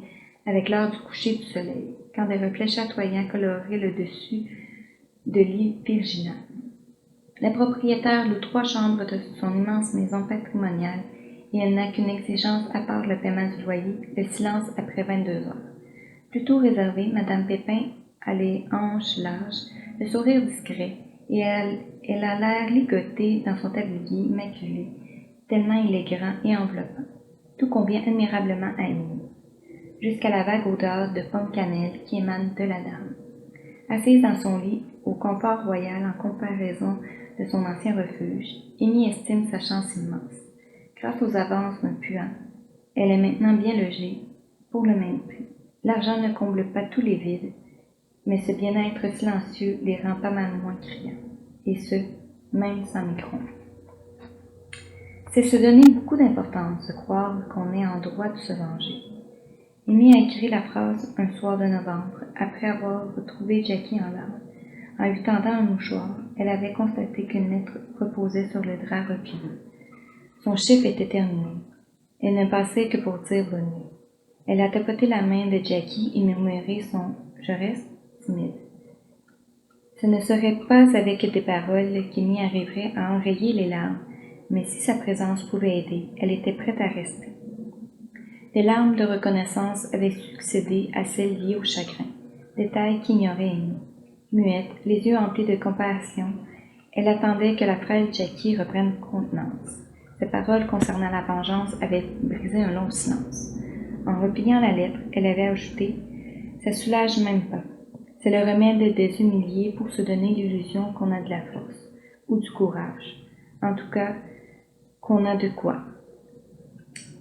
Speaker 1: avec l'heure du coucher du soleil, quand des reflets chatoyants coloraient le dessus de lit virginal. La propriétaire loue 3 chambres de son immense maison patrimoniale et elle n'a qu'une exigence à part le paiement du loyer, le silence après 22 heures. Plutôt réservée, Madame Pépin a les hanches larges, le sourire discret, et elle a l'air ligotée dans son tablier immaculé, tellement il est grand et enveloppant. Tout convient admirablement à Amy, jusqu'à la vague odeur de pomme cannelle qui émane de la dame. Assise dans son lit, au confort royal en comparaison de son ancien refuge, Amy estime sa chance immense. Grâce aux avances d'un puant, elle est maintenant bien logée, pour le même prix. L'argent ne comble pas tous les vides, mais ce bien-être silencieux les rend pas mal moins criants, et ce, même sans micron. C'est se donner beaucoup d'importance de croire qu'on est en droit de se venger. Amy a écrit la phrase un soir de novembre, après avoir retrouvé Jackie en larmes. En lui tendant un mouchoir, elle avait constaté qu'une lettre reposait sur le drap replié. Son chiffre était terminé. Elle ne passait que pour dire bonne nuit. Elle a tapoté la main de Jackie et murmuré son « je reste » timide. Ce ne serait pas avec des paroles qu'Amy arriverait à enrayer les larmes, mais si sa présence pouvait aider, elle était prête à rester. Des larmes de reconnaissance avaient succédé à celles liées au chagrin, détail qu'ignorait Amy. Muette, les yeux emplis de compassion, elle attendait que la frêle Jackie reprenne contenance. Ses paroles concernant la vengeance avaient brisé un long silence. En repliant la lettre, elle avait ajouté « Ça soulage même pas. C'est le remède des humiliés pour se donner l'illusion qu'on a de la force, ou du courage. En tout cas, qu'on a de quoi,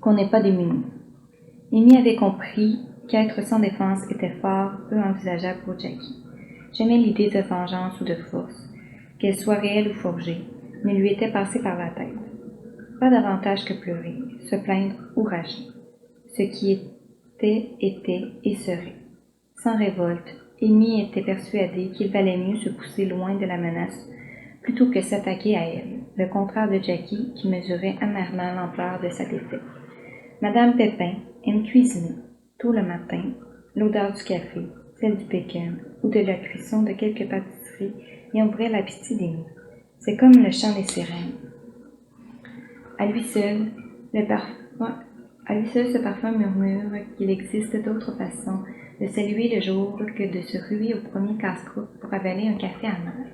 Speaker 1: qu'on n'est pas démuni. » Amy avait compris qu'être sans défense était fort peu envisageable pour Jackie. Jamais l'idée de vengeance ou de force, qu'elle soit réelle ou forgée, ne lui était passée par la tête. Pas davantage que pleurer, se plaindre ou rager. Ce qui était et serait. Sans révolte, Amy était persuadée qu'il valait mieux se pousser loin de la menace plutôt que s'attaquer à elle, le contraire de Jackie qui mesurait amèrement l'ampleur de sa défaite. Madame Pépin aime cuisiner, tôt le matin, l'odeur du café, celle du bacon ou de la cuisson de quelques pâtisseries et ouvrait l'appétit d'Amy. C'est comme le chant des sirènes. À lui seul, ce parfum murmure qu'il existe d'autres façons de saluer le jour que de se ruer au premier casse-croûte pour avaler un café amer.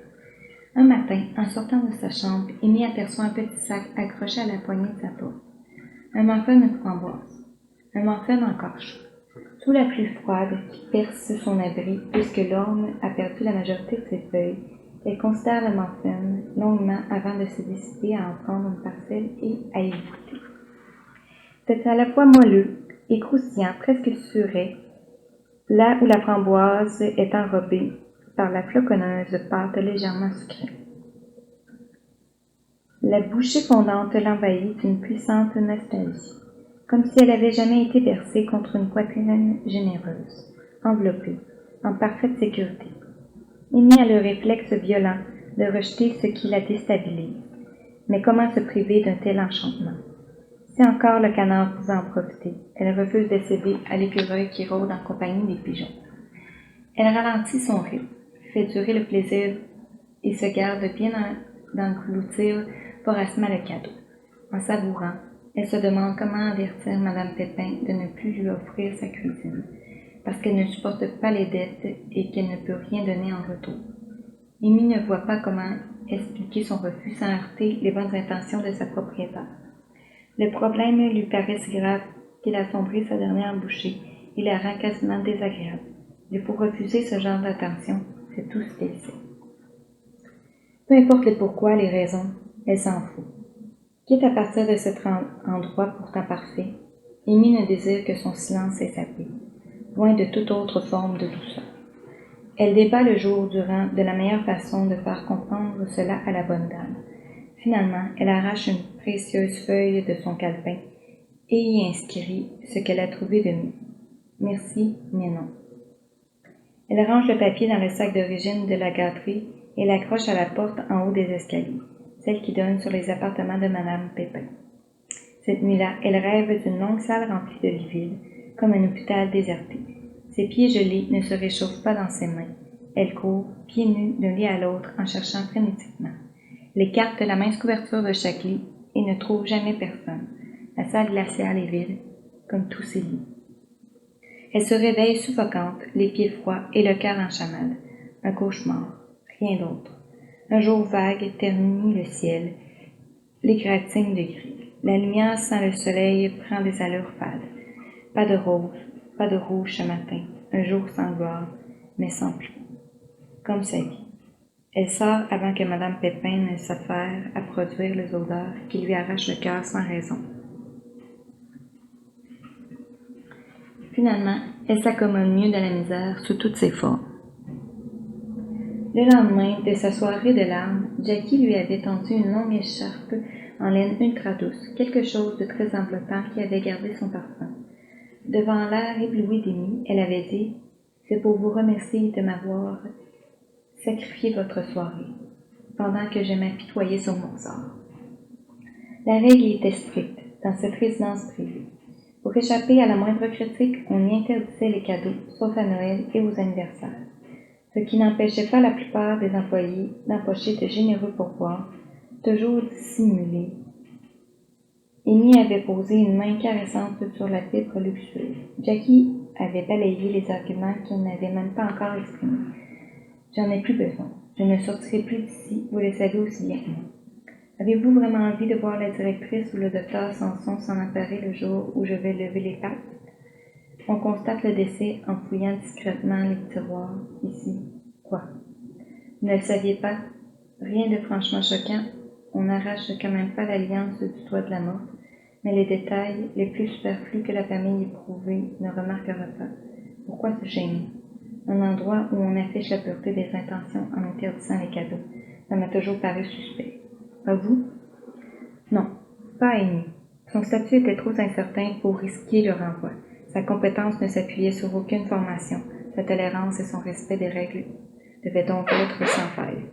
Speaker 1: Un matin, en sortant de sa chambre, Amy aperçoit un petit sac accroché à la poignée de sa porte. Un muffin de framboise. Un muffin encore chaud. Sous la pluie froide qui perce son abri, puisque l'orme a perdu la majorité de ses feuilles, elle considère le muffin longuement avant de se décider à en prendre une parcelle et à y goûter. C'est à la fois moelleux et croustillant, presque sucré, là où la framboise est enrobée par la floconneuse pâte légèrement sucrée. La bouchée fondante l'envahit d'une puissante nostalgie, comme si elle avait jamais été bercée contre une poitrine généreuse, enveloppée, en parfaite sécurité. Amy a le réflexe violent de rejeter ce qui la déstabilise. Mais comment se priver d'un tel enchantement? Si encore le canard pouvait en profiter, elle refuse de céder à l'écureuil qui rôde en compagnie des pigeons. Elle ralentit son rythme, fait durer le plaisir et se garde bien d'engloutir voracement le cadeau. En savourant, elle se demande comment avertir Madame Pépin de ne plus lui offrir sa cuisine, parce qu'elle ne supporte pas les dettes et qu'elle ne peut rien donner en retour. Amy ne voit pas comment expliquer son refus sans heurter les bonnes intentions de sa propriétaire. Le problème lui paraît si grave qu'il a sombré sa dernière bouchée et la rend quasiment désagréable. Mais pour refuser ce genre d'attention, c'est tout ce qu'elle sait. Peu importe les pourquoi, les raisons, elle s'en fout. Quitte à partir de cet endroit pourtant parfait, Amy ne désire que son silence et sa paix, loin de toute autre forme de douceur. Elle débat le jour durant de la meilleure façon de faire comprendre cela à la bonne dame. Finalement, elle arrache une précieuse feuille de son calepin et y inscrit ce qu'elle a trouvé de mieux. Merci, mais non. Elle range le papier dans le sac d'origine de la gâterie et l'accroche à la porte en haut des escaliers, celle qui donne sur les appartements de Madame Pépin. Cette nuit-là, elle rêve d'une longue salle remplie de livides, comme un hôpital déserté. Ses pieds gelés ne se réchauffent pas dans ses mains. Elle court, pieds nus, d'un lit à l'autre, en cherchant frénétiquement. Elle écarte la mince couverture de chaque lit et ne trouve jamais personne. La salle glaciale est vide, comme tous ses lits. Elle se réveille suffocante, les pieds froids et le cœur en chamade. Un cauchemar, rien d'autre. Un jour vague ternit le ciel, l'égratigne de gris. La lumière sans le soleil prend des allures fades. Pas de rose, pas de rouge ce matin. Un jour sans gloire, mais sans pluie. Comme sa vie. Elle sort avant que Madame Pépin ne s'affaire à produire les odeurs qui lui arrachent le cœur sans raison. Finalement, elle s'accommode mieux de la misère sous toutes ses formes. Le lendemain de sa soirée de larmes, Jackie lui avait tendu une longue écharpe en laine ultra douce, quelque chose de très enveloppant qui avait gardé son parfum. Devant l'air ébloui d'Amy, elle avait dit « C'est pour vous remercier de m'avoir sacrifié votre soirée, pendant que je m'apitoyais sur mon sort. » La règle était stricte dans cette résidence privée. Pour échapper à la moindre critique, on y interdisait les cadeaux, sauf à Noël et aux anniversaires, ce qui n'empêchait pas la plupart des employés d'empocher de généreux pourboires, toujours dissimulés Amy avait posé une main caressante sur la fibre luxueuse. Jackie avait balayé les arguments qu'elle n'avait même pas encore exprimés. « J'en ai plus besoin. Je ne sortirai plus d'ici, vous le savez aussi bien que moi. Avez-vous vraiment envie de voir la directrice ou le docteur Sanson s'en emparer le jour où je vais lever les pattes? On constate le décès en fouillant discrètement les tiroirs, ici. Quoi? Vous ne le saviez pas? Rien de franchement choquant. On n'arrache quand même pas l'alliance du toit de la morte, mais les détails les plus superflus que la famille éprouvée ne remarquera pas. Pourquoi se gêner? Un endroit où on affiche la pureté des intentions en interdisant les cadeaux. Ça m'a toujours paru suspect. Pas vous? Non, pas Amy. Son statut était trop incertain pour risquer le renvoi. Sa compétence ne s'appuyait sur aucune formation. Sa tolérance et son respect des règles devaient donc être sans faille.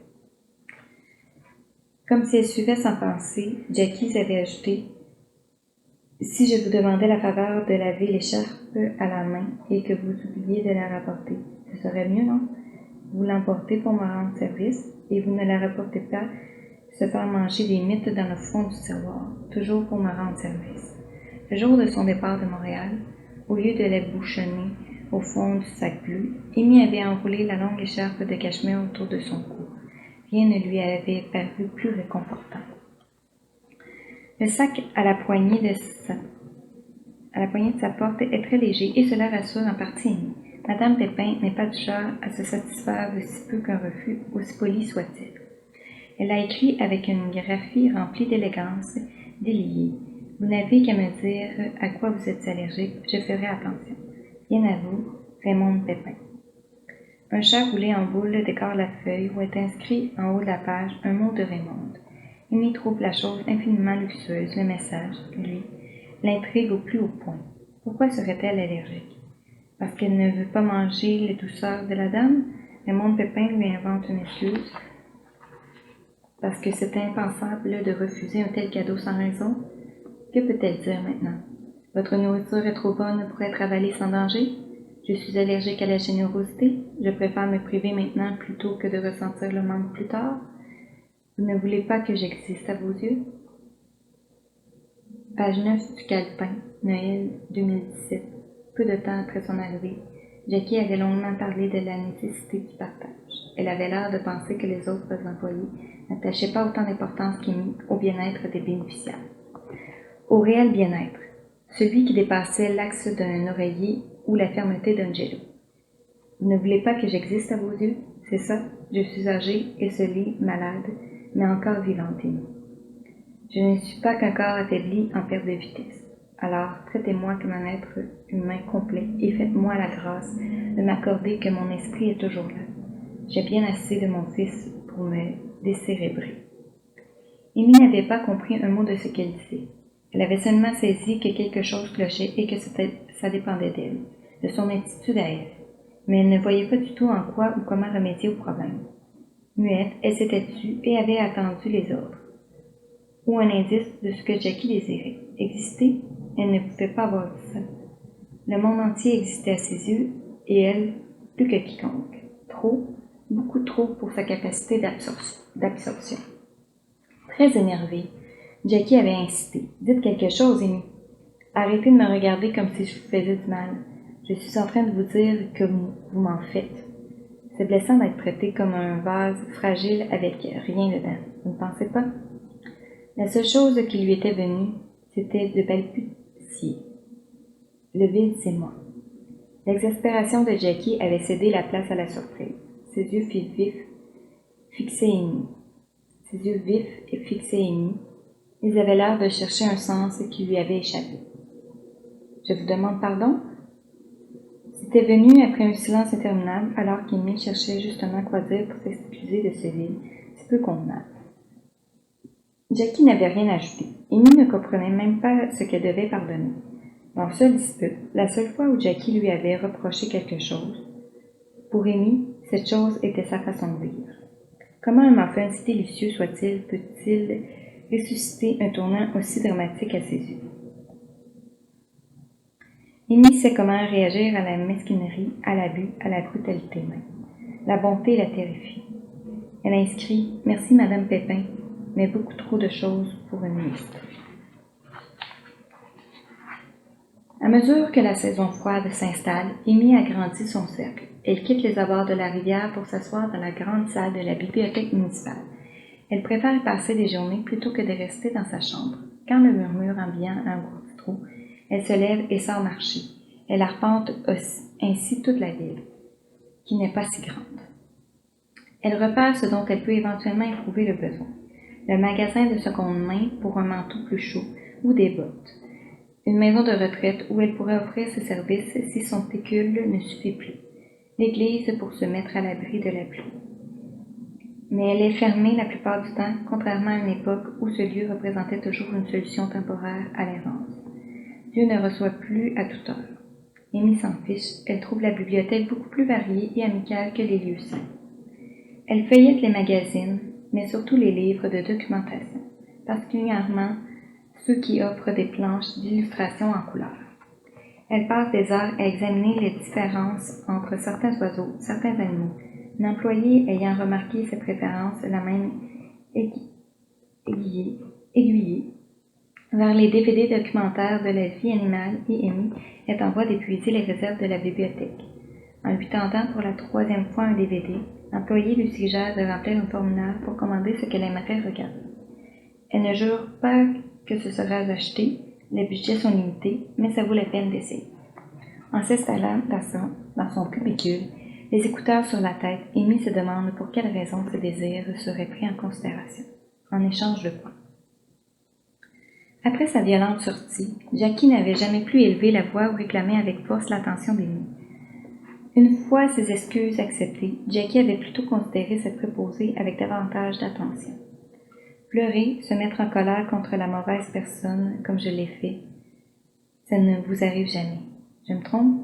Speaker 1: Comme si elle suivait sans penser, Jackie avait ajouté « Si je vous demandais la faveur de laver l'écharpe à la main et que vous oubliez de la rapporter, ce serait mieux, non? Vous l'emportez pour me rendre service et vous ne la rapportez pas se faire manger des mythes dans le fond du tiroir, toujours pour me rendre service. » Le jour de son départ de Montréal, au lieu de la bouchonner au fond du sac bleu, Amy avait enroulé la longue écharpe de cachemire autour de son cou. Rien ne lui avait paru plus réconfortant. Le sac à la poignée de sa porte est très léger et cela rassure en partie Amy. Madame Pépin n'est pas du genre à se satisfaire de si peu qu'un refus, aussi poli soit-il. Elle a écrit avec une graphie remplie d'élégance, déliée. Vous n'avez qu'à me dire à quoi vous êtes allergique, je ferai attention. Bien à vous, Raymond Pépin. Un chat roulé en boule décore la feuille où est inscrit en haut de la page un mot de Raymond. Amy trouve la chose infiniment luxueuse, le message, lui, l'intrigue au plus haut point. Pourquoi serait-elle allergique? Parce qu'elle ne veut pas manger les douceurs de la dame? Raymond Pépin lui invente une excuse. Parce que c'est impensable de refuser un tel cadeau sans raison? Que peut-elle dire maintenant? Votre nourriture est trop bonne pour être avalée sans danger? Je suis allergique à la générosité. Je préfère me priver maintenant plutôt que de ressentir le manque plus tard. Vous ne voulez pas que j'existe à vos yeux? Page 9 du calepin, Noël 2017. Peu de temps après son arrivée, Jackie avait longuement parlé de la nécessité du partage. Elle avait l'air de penser que les autres employés n'attachaient pas autant d'importance qu'Amy au bien-être des bénéficiaires. Au réel bien-être, celui qui dépassait l'axe d'un oreiller ou la fermeté d'un jello. Vous ne voulez pas que j'existe à vos yeux? C'est ça, je suis âgée, esselée, malade, mais encore vivante, Amy. Je ne suis pas qu'un corps affaibli en perte de vitesse. Alors, traitez-moi comme un être humain complet et faites-moi la grâce de m'accorder que mon esprit est toujours là. J'ai bien assez de mon fils pour me décérébrer. Amy n'avait pas compris un mot de ce qu'elle disait. Elle avait seulement saisi que quelque chose clochait et que ça dépendait d'elle, de son attitude à elle. Mais elle ne voyait pas du tout en quoi ou comment remédier au problème. Muette, elle s'était tue et avait attendu les autres. Ou un indice de ce que Jackie désirait. Exister, elle ne pouvait pas avoir dit ça. Le monde entier existait à ses yeux, et elle, plus que quiconque. Trop, beaucoup trop pour sa capacité d'absorption. Très énervée, Jackie avait incité. « Dites quelque chose, Amy. Arrêtez de me regarder comme si je vous faisais du mal. Je suis en train de vous dire que vous m'en faites. C'est blessant d'être traité comme un vase fragile avec rien dedans. Vous ne pensez pas? » La seule chose qui lui était venue, c'était de balbutier. Le vide, c'est moi. L'exaspération de Jackie avait cédé la place à la surprise. Ses yeux vifs fixaient Amy. Ils avaient l'air de chercher un sens qui lui avait échappé. « Je vous demande pardon? » C'était venu après un silence interminable, alors qu'Amy cherchait justement quoi dire pour s'excuser de ce vide, si peu convenable. Jackie n'avait rien ajouté. Amy ne comprenait même pas ce qu'elle devait pardonner. Leur seule dispute, la seule fois où Jackie lui avait reproché quelque chose, pour Amy, cette chose était sa façon de vivre. Comment un muffin si délicieux soit-il peut-il ressusciter un tournant aussi dramatique à ses yeux? Amy sait comment réagir à la mesquinerie, à l'abus, à la brutalité même. La bonté la terrifie. Elle inscrit « Merci, Madame Pépin », mais beaucoup trop de choses pour une ministre. À mesure que la saison froide s'installe, Amy agrandit son cercle. Elle quitte les abords de la rivière pour s'asseoir dans la grande salle de la bibliothèque municipale. Elle préfère y passer des journées plutôt que de rester dans sa chambre. Quand le murmure ambiant alourdit trop, elle se lève et sort marcher. Elle arpente ainsi toute la ville, qui n'est pas si grande. Elle repère ce dont elle peut éventuellement éprouver le besoin. Le magasin de seconde main pour un manteau plus chaud ou des bottes. Une maison de retraite où elle pourrait offrir ses services si son pécule ne suffit plus. L'église pour se mettre à l'abri de la pluie. Mais elle est fermée la plupart du temps, contrairement à une époque où ce lieu représentait toujours une solution temporaire à l'errance. Dieu ne reçoit plus à toute heure. Amy s'en fiche, elle trouve la bibliothèque beaucoup plus variée et amicale que les lieux saints. Elle feuillette les magazines, mais surtout les livres de documentation, particulièrement ceux qui offrent des planches d'illustrations en couleurs. Elle passe des heures à examiner les différences entre certains oiseaux, certains animaux. Une employée ayant remarqué cette référence l'a même aiguillée vers les DVD documentaires de la vie animale et Amy est en voie d'épuiser les réserves de la bibliothèque. En lui tendant pour la 3e fois un DVD, l'employée lui suggère de remplir un formulaire pour commander ce qu'elle aimerait regarder. Elle ne jure pas que ce sera acheté, les budgets sont limités, mais ça vaut la peine d'essayer. En s'installant dans son cubicule, les écouteurs sur la tête, Amy se demande pour quelle raison ce désir serait pris en considération. En échange de quoi? Après sa violente sortie, Jackie n'avait jamais plus élevé la voix ou réclamé avec force l'attention d'Amy. Une fois ses excuses acceptées, Jackie avait plutôt considéré cette préposée avec davantage d'attention. Pleurer, se mettre en colère contre la mauvaise personne, comme je l'ai fait, ça ne vous arrive jamais. Je me trompe?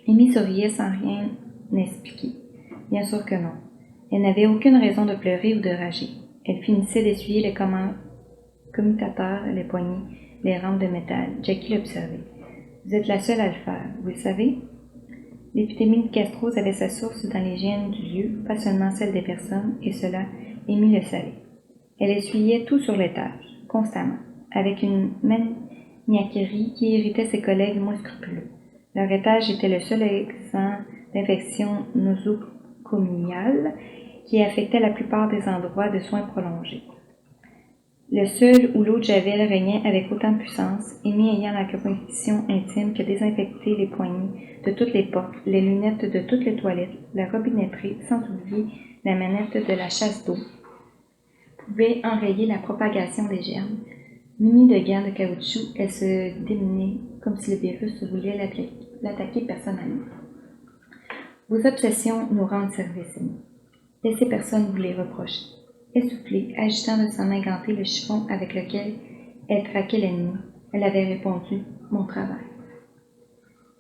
Speaker 1: Amy souriait sans rien expliquer. Bien sûr que non. Elle n'avait aucune raison de pleurer ou de rager. Elle finissait d'essuyer les commutateur, les poignées, les rampes de métal. Jackie l'observait. Vous êtes la seule à le faire, vous le savez? L'épidémie de gastrose avait sa source dans l'hygiène du lieu, pas seulement celle des personnes, et cela, Amy le savait. Elle essuyait tout sur l'étage, constamment, avec une maniaquerie qui irritait ses collègues moins scrupuleux. Leur étage était le seul exempt d'infection nosocomiale qui affectait la plupart des endroits de soins prolongés. Le seul où l'eau de Javel régnait avec autant de puissance, Amy ayant la conviction intime que désinfecter les poignées de toutes les portes, les lunettes de toutes les toilettes, la robinetterie, sans oublier la manette de la chasse d'eau, pouvait enrayer la propagation des germes. Munie de gants de caoutchouc, elle se démenait comme si le virus voulait l'attaquer personnellement. Vos obsessions nous rendent service, Amy. Laissez personne vous les reprocher. Essoufflée, agitant de sa main gantée le chiffon avec lequel elle traquait l'ennemi, elle avait répondu « Mon travail ».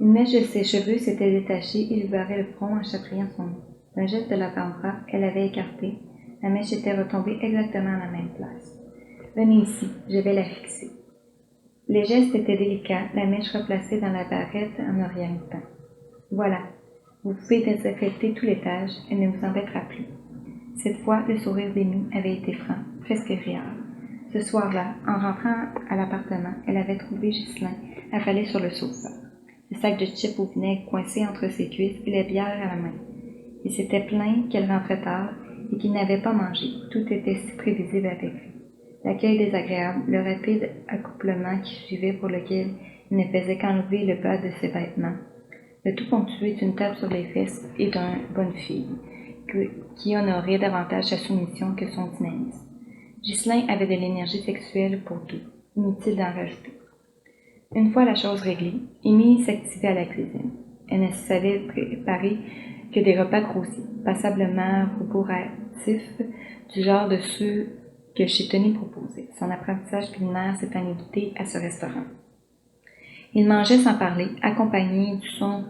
Speaker 1: Une mèche de ses cheveux s'était détachée et lui barrait le front en chatouillant son nez. D'un geste de l'avant-bras, elle avait écarté. La mèche était retombée exactement à la même place. « Venez ici, je vais la fixer. » Les gestes étaient délicats, la mèche replacée dans la barrette en orientant. « Voilà, vous pouvez désinfecter tout l'étage, elle ne vous embêtera plus. » Cette fois, le sourire d'Amy avait été franc, presque rieur. Ce soir-là, en rentrant à l'appartement, elle avait trouvé Ghislain affalé sur le sofa, le sac de chips au vinaigre coincé entre ses cuisses et la bière à la main. Il s'était plaint qu'elle rentrait tard et qu'il n'avait pas mangé. Tout était si prévisible avec lui. L'accueil désagréable, le rapide accouplement qui suivait pour lequel il ne faisait qu'enlever le bas de ses vêtements, le tout ponctué d'une tape sur les fesses et d'une bonne fille, qui honorait davantage sa soumission que son dynamisme. Ghislain avait de l'énergie sexuelle pour tout, inutile d'en rajouter. Une fois la chose réglée, Amy s'activait à la cuisine. Elle ne savait préparer que des repas grossiers, passablement roboratifs, du genre de ceux que chez Tony proposait. Son apprentissage culinaire s'étant limité à ce restaurant. Il mangeait sans parler, accompagné du son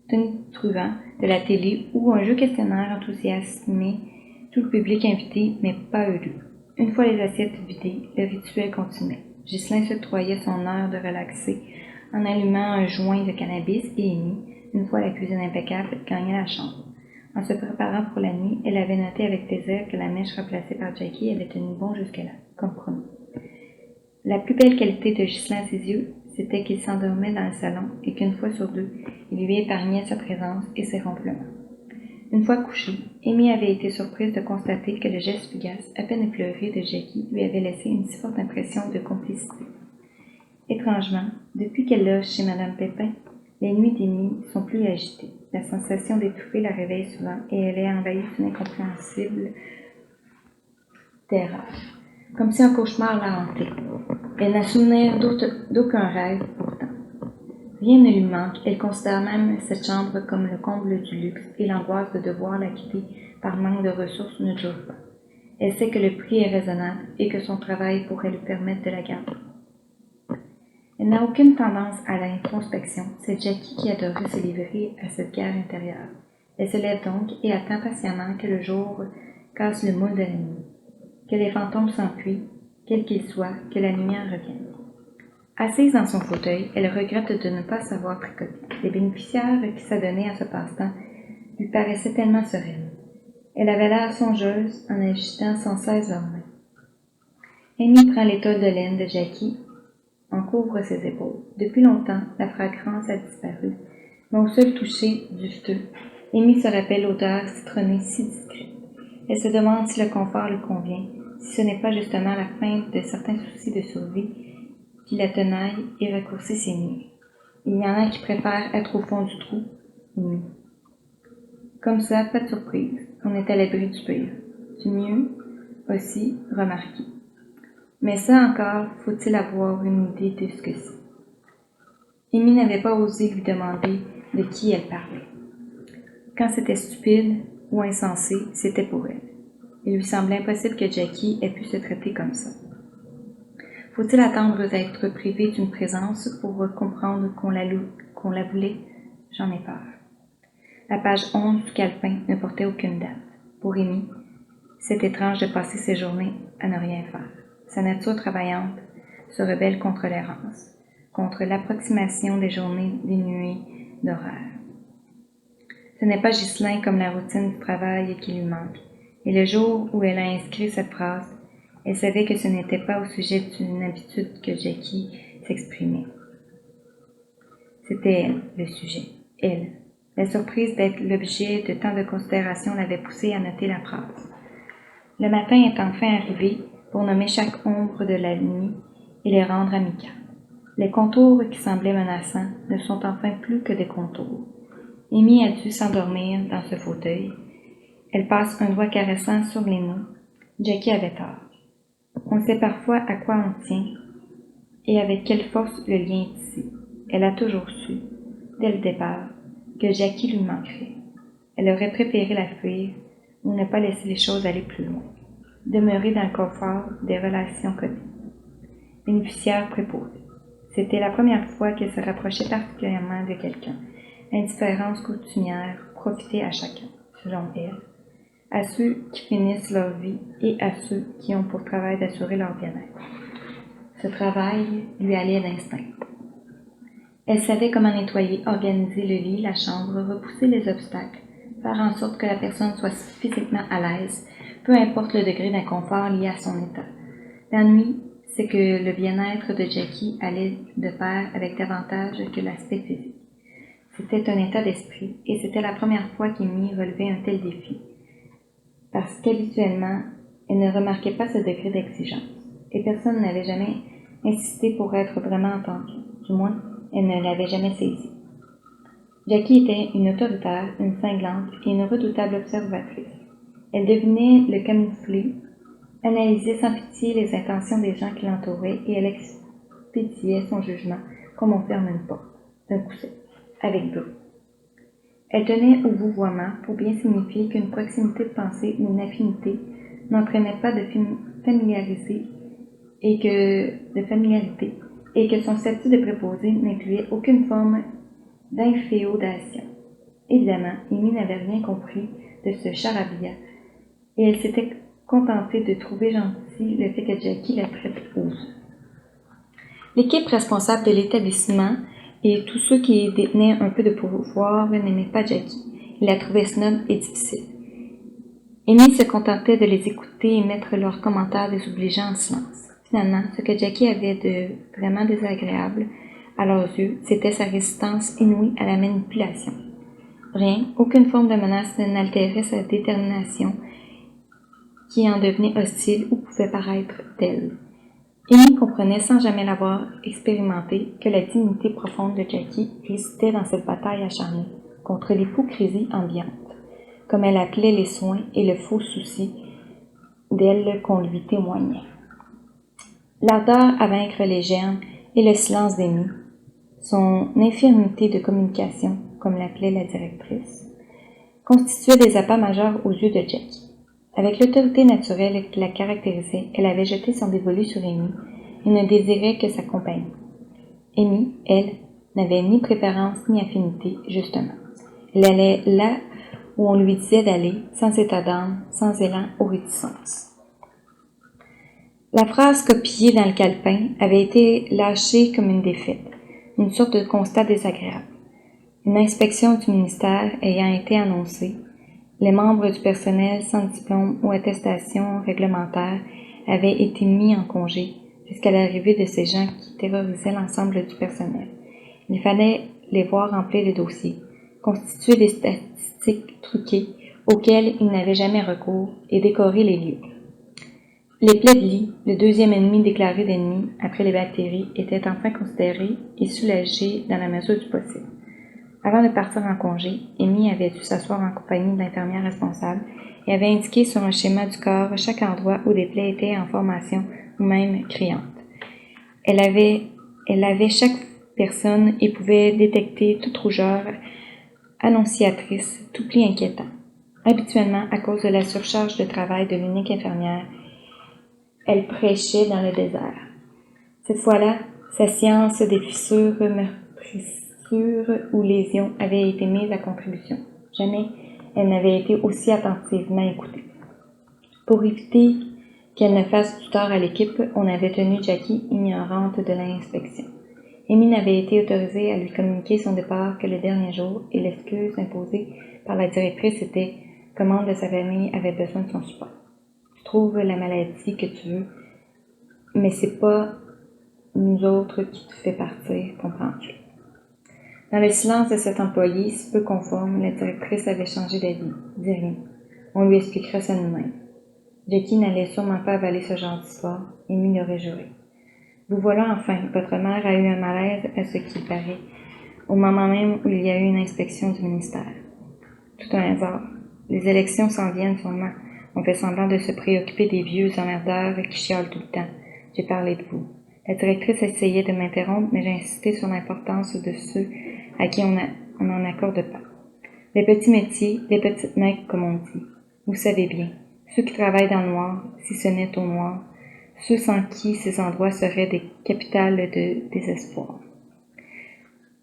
Speaker 1: tonitruant de la télé où un jeu questionnaire enthousiasmait tout le public invité, mais pas eux deux. Une fois les assiettes vidées, le rituel continuait. Ghislain s'octroyait son heure de relaxer en allumant un joint de cannabis et Amy, une fois la cuisine impeccable, gagnait la chambre. En se préparant pour la nuit, elle avait noté avec plaisir que la mèche remplacée par Jackie avait tenu bon jusque-là, comme promis. La plus belle qualité de Ghislain à ses yeux, c'était qu'il s'endormait dans le salon et qu'une fois sur deux, il lui épargnait sa présence et ses ronflements. Une fois couchée, Amy avait été surprise de constater que le geste fugace, à peine effleuré de Jackie, lui avait laissé une si forte impression de complicité. Étrangement, depuis qu'elle loge chez Madame Pépin, les nuits d'Amy sont plus agitées. La sensation d'étouffer la réveille souvent et elle est envahie d'une incompréhensible terreur, comme si un cauchemar la hantait. Elle n'a souvenir d'aucun rêve pourtant. Rien ne lui manque, elle considère même cette chambre comme le comble du luxe et l'angoisse de devoir la quitter par manque de ressources ne dure pas. Elle sait que le prix est raisonnable et que son travail pourrait lui permettre de la garder. Elle n'a aucune tendance à l'introspection, c'est Jackie qui adorait se livrer à cette guerre intérieure. Elle se lève donc et attend patiemment que le jour casse le moule de la nuit, que les fantômes s'enfuient, quels qu'ils soient, que la lumière revienne. Assise dans son fauteuil, elle regrette de ne pas savoir tricoter. Les bénéficiaires qui s'adonnaient à ce passe-temps lui paraissaient tellement sereines. Elle avait l'air songeuse en agitant sans cesse leurs mains. Amy prend l'étole de laine de Jackie, en couvre ses épaules. Depuis longtemps, la fragrance a disparu, mais au seul toucher du feu, Amy se rappelle l'odeur citronnée si discrète. Elle se demande si le confort lui convient, si ce n'est pas justement la crainte de certains soucis de survie qui la tenaille et raccourcit ses nuits. Il y en a qui préfèrent être au fond du trou, Amy. Comme ça, pas de surprise, on est à l'abri du pire. Du mieux, aussi, remarqué. Mais ça encore, faut-il avoir une idée de ce que c'est. Amy n'avait pas osé lui demander de qui elle parlait. Quand c'était stupide ou insensé, c'était pour elle. Il lui semblait impossible que Jackie ait pu se traiter comme ça. Faut-il attendre d'être privé d'une présence pour comprendre qu'on la voulait? J'en ai peur. La page 11 du calepin ne portait aucune date. Pour Amy, c'est étrange de passer ses journées à ne rien faire. Sa nature travaillante se rebelle contre l'errance, contre l'approximation des journées dénuées d'horaire. Ce n'est pas Ghislain comme la routine du travail qui lui manque. Et le jour où elle a inscrit cette phrase, elle savait que ce n'était pas au sujet d'une habitude que Jackie s'exprimait. C'était elle, le sujet. Elle. La surprise d'être l'objet de tant de considérations l'avait poussée à noter la phrase. Le matin est enfin arrivé pour nommer chaque ombre de la nuit et les rendre amicales. Les contours qui semblaient menaçants ne sont enfin plus que des contours. Amy a dû s'endormir dans ce fauteuil. Elle passe un doigt caressant sur les noms. Jackie avait tort. On sait parfois à quoi on tient et avec quelle force le lien est tissé. Elle a toujours su, dès le départ, que Jackie lui manquerait. Elle aurait préféré la fuir ou ne pas laisser les choses aller plus loin. Demeurer dans le confort des relations connues. Bénéficiaire préposée. C'était la première fois qu'elle se rapprochait particulièrement de quelqu'un. Indifférence coutumière profitait à chacun, selon elle, à ceux qui finissent leur vie et à ceux qui ont pour travail d'assurer leur bien-être. Ce travail lui allait d'instinct. Elle savait comment nettoyer, organiser le lit, la chambre, repousser les obstacles, faire en sorte que la personne soit physiquement à l'aise, peu importe le degré d'inconfort lié à son état. L'ennui, c'est que le bien-être de Jackie allait de pair avec davantage que l'aspect physique. C'était un état d'esprit, et c'était la première fois qu'Amy relevait un tel défi, parce qu'habituellement, elle ne remarquait pas ce degré d'exigence, et personne n'avait jamais insisté pour être vraiment entendue, du moins, elle ne l'avait jamais saisi. Jackie était une autoritaire, une cinglante et une redoutable observatrice. Elle devinait le camoufler, analysait sans pitié les intentions des gens qui l'entouraient et elle expédiait son jugement comme on ferme une porte, d'un coup sec, avec bruit. Elle tenait au vouvoiement pour bien signifier qu'une proximité de pensée ou une affinité n'entraînait pas de familiarité et que son statut de préposé n'incluait aucune forme d'inféodation. Évidemment, Amy n'avait rien compris de ce charabia et elle s'était contentée de trouver gentil le fait que Jackie la traite ose. L'équipe responsable de l'établissement et tous ceux qui détenaient un peu de pouvoir n'aimaient pas Jackie. Ils la trouvaient snob et difficile. Amy se contentait de les écouter et mettre leurs commentaires désobligeants en silence. Finalement, ce que Jackie avait de vraiment désagréable À leurs yeux, c'était sa résistance inouïe à la manipulation. Rien, aucune forme de menace n'altérait sa détermination qui en devenait hostile ou pouvait paraître telle. Amy comprenait sans jamais l'avoir expérimenté que la dignité profonde de Jackie résidait dans cette bataille acharnée contre l'hypocrisie ambiante, comme elle appelait les soins et le faux souci d'elle qu'on lui témoignait. L'ardeur à vaincre les germes et le silence d'Amy, son infirmité de communication, comme l'appelait la directrice, constituaient des appâts majeurs aux yeux de Jackie. Avec l'autorité naturelle qui la caractérisait, elle avait jeté son dévolu sur Amy et ne désirait que sa compagnie. Amy, elle, n'avait ni préférence ni affinité, justement. Elle allait là où on lui disait d'aller, sans état d'âme, sans élan ou réticence. La phrase copiée dans le calepin avait été lâchée comme une défaite, une sorte de constat désagréable. Une inspection du ministère ayant été annoncée, les membres du personnel sans diplôme ou attestation réglementaire avaient été mis en congé jusqu'à l'arrivée de ces gens qui terrorisaient l'ensemble du personnel. Il fallait les voir remplir les dossiers, constituer des statistiques truquées auxquelles ils n'avaient jamais recours et décorer les lieux. Les plaies de lit, le deuxième ennemi déclaré d'ennemi après les bactéries, étaient enfin considérées et soulagées dans la mesure du possible. Avant de partir en congé, Amy avait dû s'asseoir en compagnie de l'infirmière responsable et avait indiqué sur un schéma du corps chaque endroit où des plaies étaient en formation ou même criantes. Elle avait chaque personne et pouvait détecter toute rougeur annonciatrice, tout pli inquiétant. Habituellement, à cause de la surcharge de travail de l'unique infirmière, elle prêchait dans le désert. Cette fois-là, sa science des fissures, meurtrissures ou lésions avait été mise à contribution. Jamais elle n'avait été aussi attentivement écoutée. Pour éviter qu'elle ne fasse du tort à l'équipe, on avait tenu Jackie ignorante de l'inspection. Amy n'avait été autorisée à lui communiquer son départ que le dernier jour, et l'excuse imposée par la directrice était que membre de sa famille avait besoin de son support. Tu trouves la maladie que tu veux, mais c'est pas nous autres qui te fait partir, comprends-tu? Dans le silence de cet employé, si peu conforme, la directrice avait changé d'avis. Dis rien. On lui expliquera ça nous-mêmes. Jackie n'allait sûrement pas avaler ce genre d'histoire, Amy l'aurait juré. Vous voilà enfin, votre mère a eu un malaise à ce qu'il paraît, au moment même où il y a eu une inspection du ministère. Tout un hasard. Les élections s'en viennent sûrement. On fait semblant de se préoccuper des vieux emmerdeurs qui chialent tout le temps. J'ai parlé de vous. La directrice essayait de m'interrompre, mais j'ai insisté sur l'importance de ceux à qui on n'en accorde pas. Les petits métiers, les petites mains, comme on dit. Vous savez bien, ceux qui travaillent dans le noir, si ce n'est au noir, ceux sans qui ces endroits seraient des capitales de désespoir.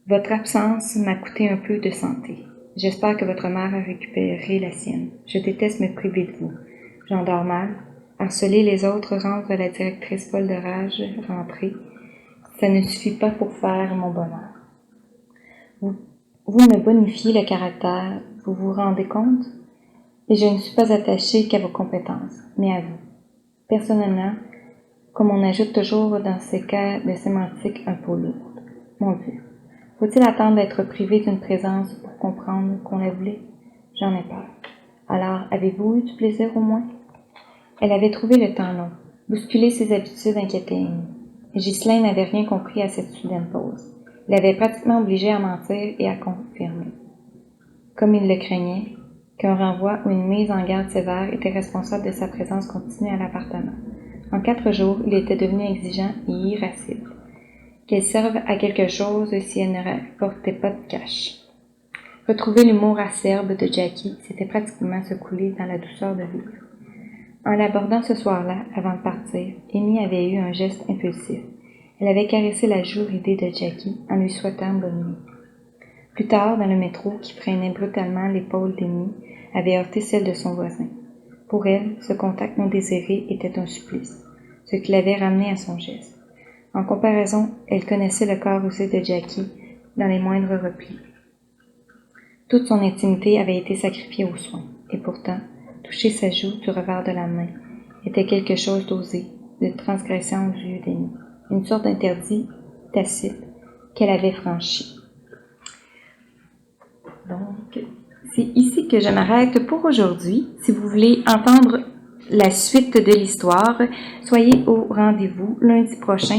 Speaker 1: Votre absence m'a coûté un peu de santé. J'espère que votre mère a récupéré la sienne. Je déteste me priver de vous. J'en dors mal. Harceler les autres, rendre la directrice folle de rage, rentrer. Ça ne suffit pas pour faire mon bonheur. Vous me bonifiez le caractère, vous vous rendez compte? Et je ne suis pas attachée qu'à vos compétences, mais à vous. Personnellement, comme on ajoute toujours dans ces cas de sémantique un peu lourde. Mon Dieu, faut-il attendre d'être privé d'une présence pour comprendre qu'on la voulait? J'en ai peur. Alors, avez-vous eu du plaisir au moins? Elle avait trouvé le temps long. Bousculer ses habitudes inquiétait Amy. Ghislain n'avait rien compris à cette soudaine pause. Il l'avait pratiquement obligé à mentir et à confirmer. Comme il le craignait, qu'un renvoi ou une mise en garde sévère était responsable de sa présence continue à l'appartement. En 4 jours, il était devenu exigeant et irascible. Qu'elle serve à quelque chose si elle ne rapportait pas de cash. Retrouver l'humour acerbe de Jackie, c'était pratiquement se couler dans la douceur de vivre. En l'abordant ce soir-là, avant de partir, Amy avait eu un geste impulsif. Elle avait caressé la joue ridée de Jackie en lui souhaitant bonne nuit. Plus tard, dans le métro qui freinait brutalement l'épaule d'Amy, avait heurté celle de son voisin. Pour elle, ce contact non désiré était un supplice, ce qui l'avait ramené à son geste. En comparaison, elle connaissait le corps usé de Jackie dans les moindres replis. Toute son intimité avait été sacrifiée aux soins, et pourtant, toucher sa joue du revers de la main était quelque chose d'osé, de transgression aux yeux d'Amy, une sorte d'interdit tacite qu'elle avait franchi. Donc, c'est ici que je m'arrête pour aujourd'hui. Si vous voulez entendre la suite de l'histoire, soyez au rendez-vous lundi prochain.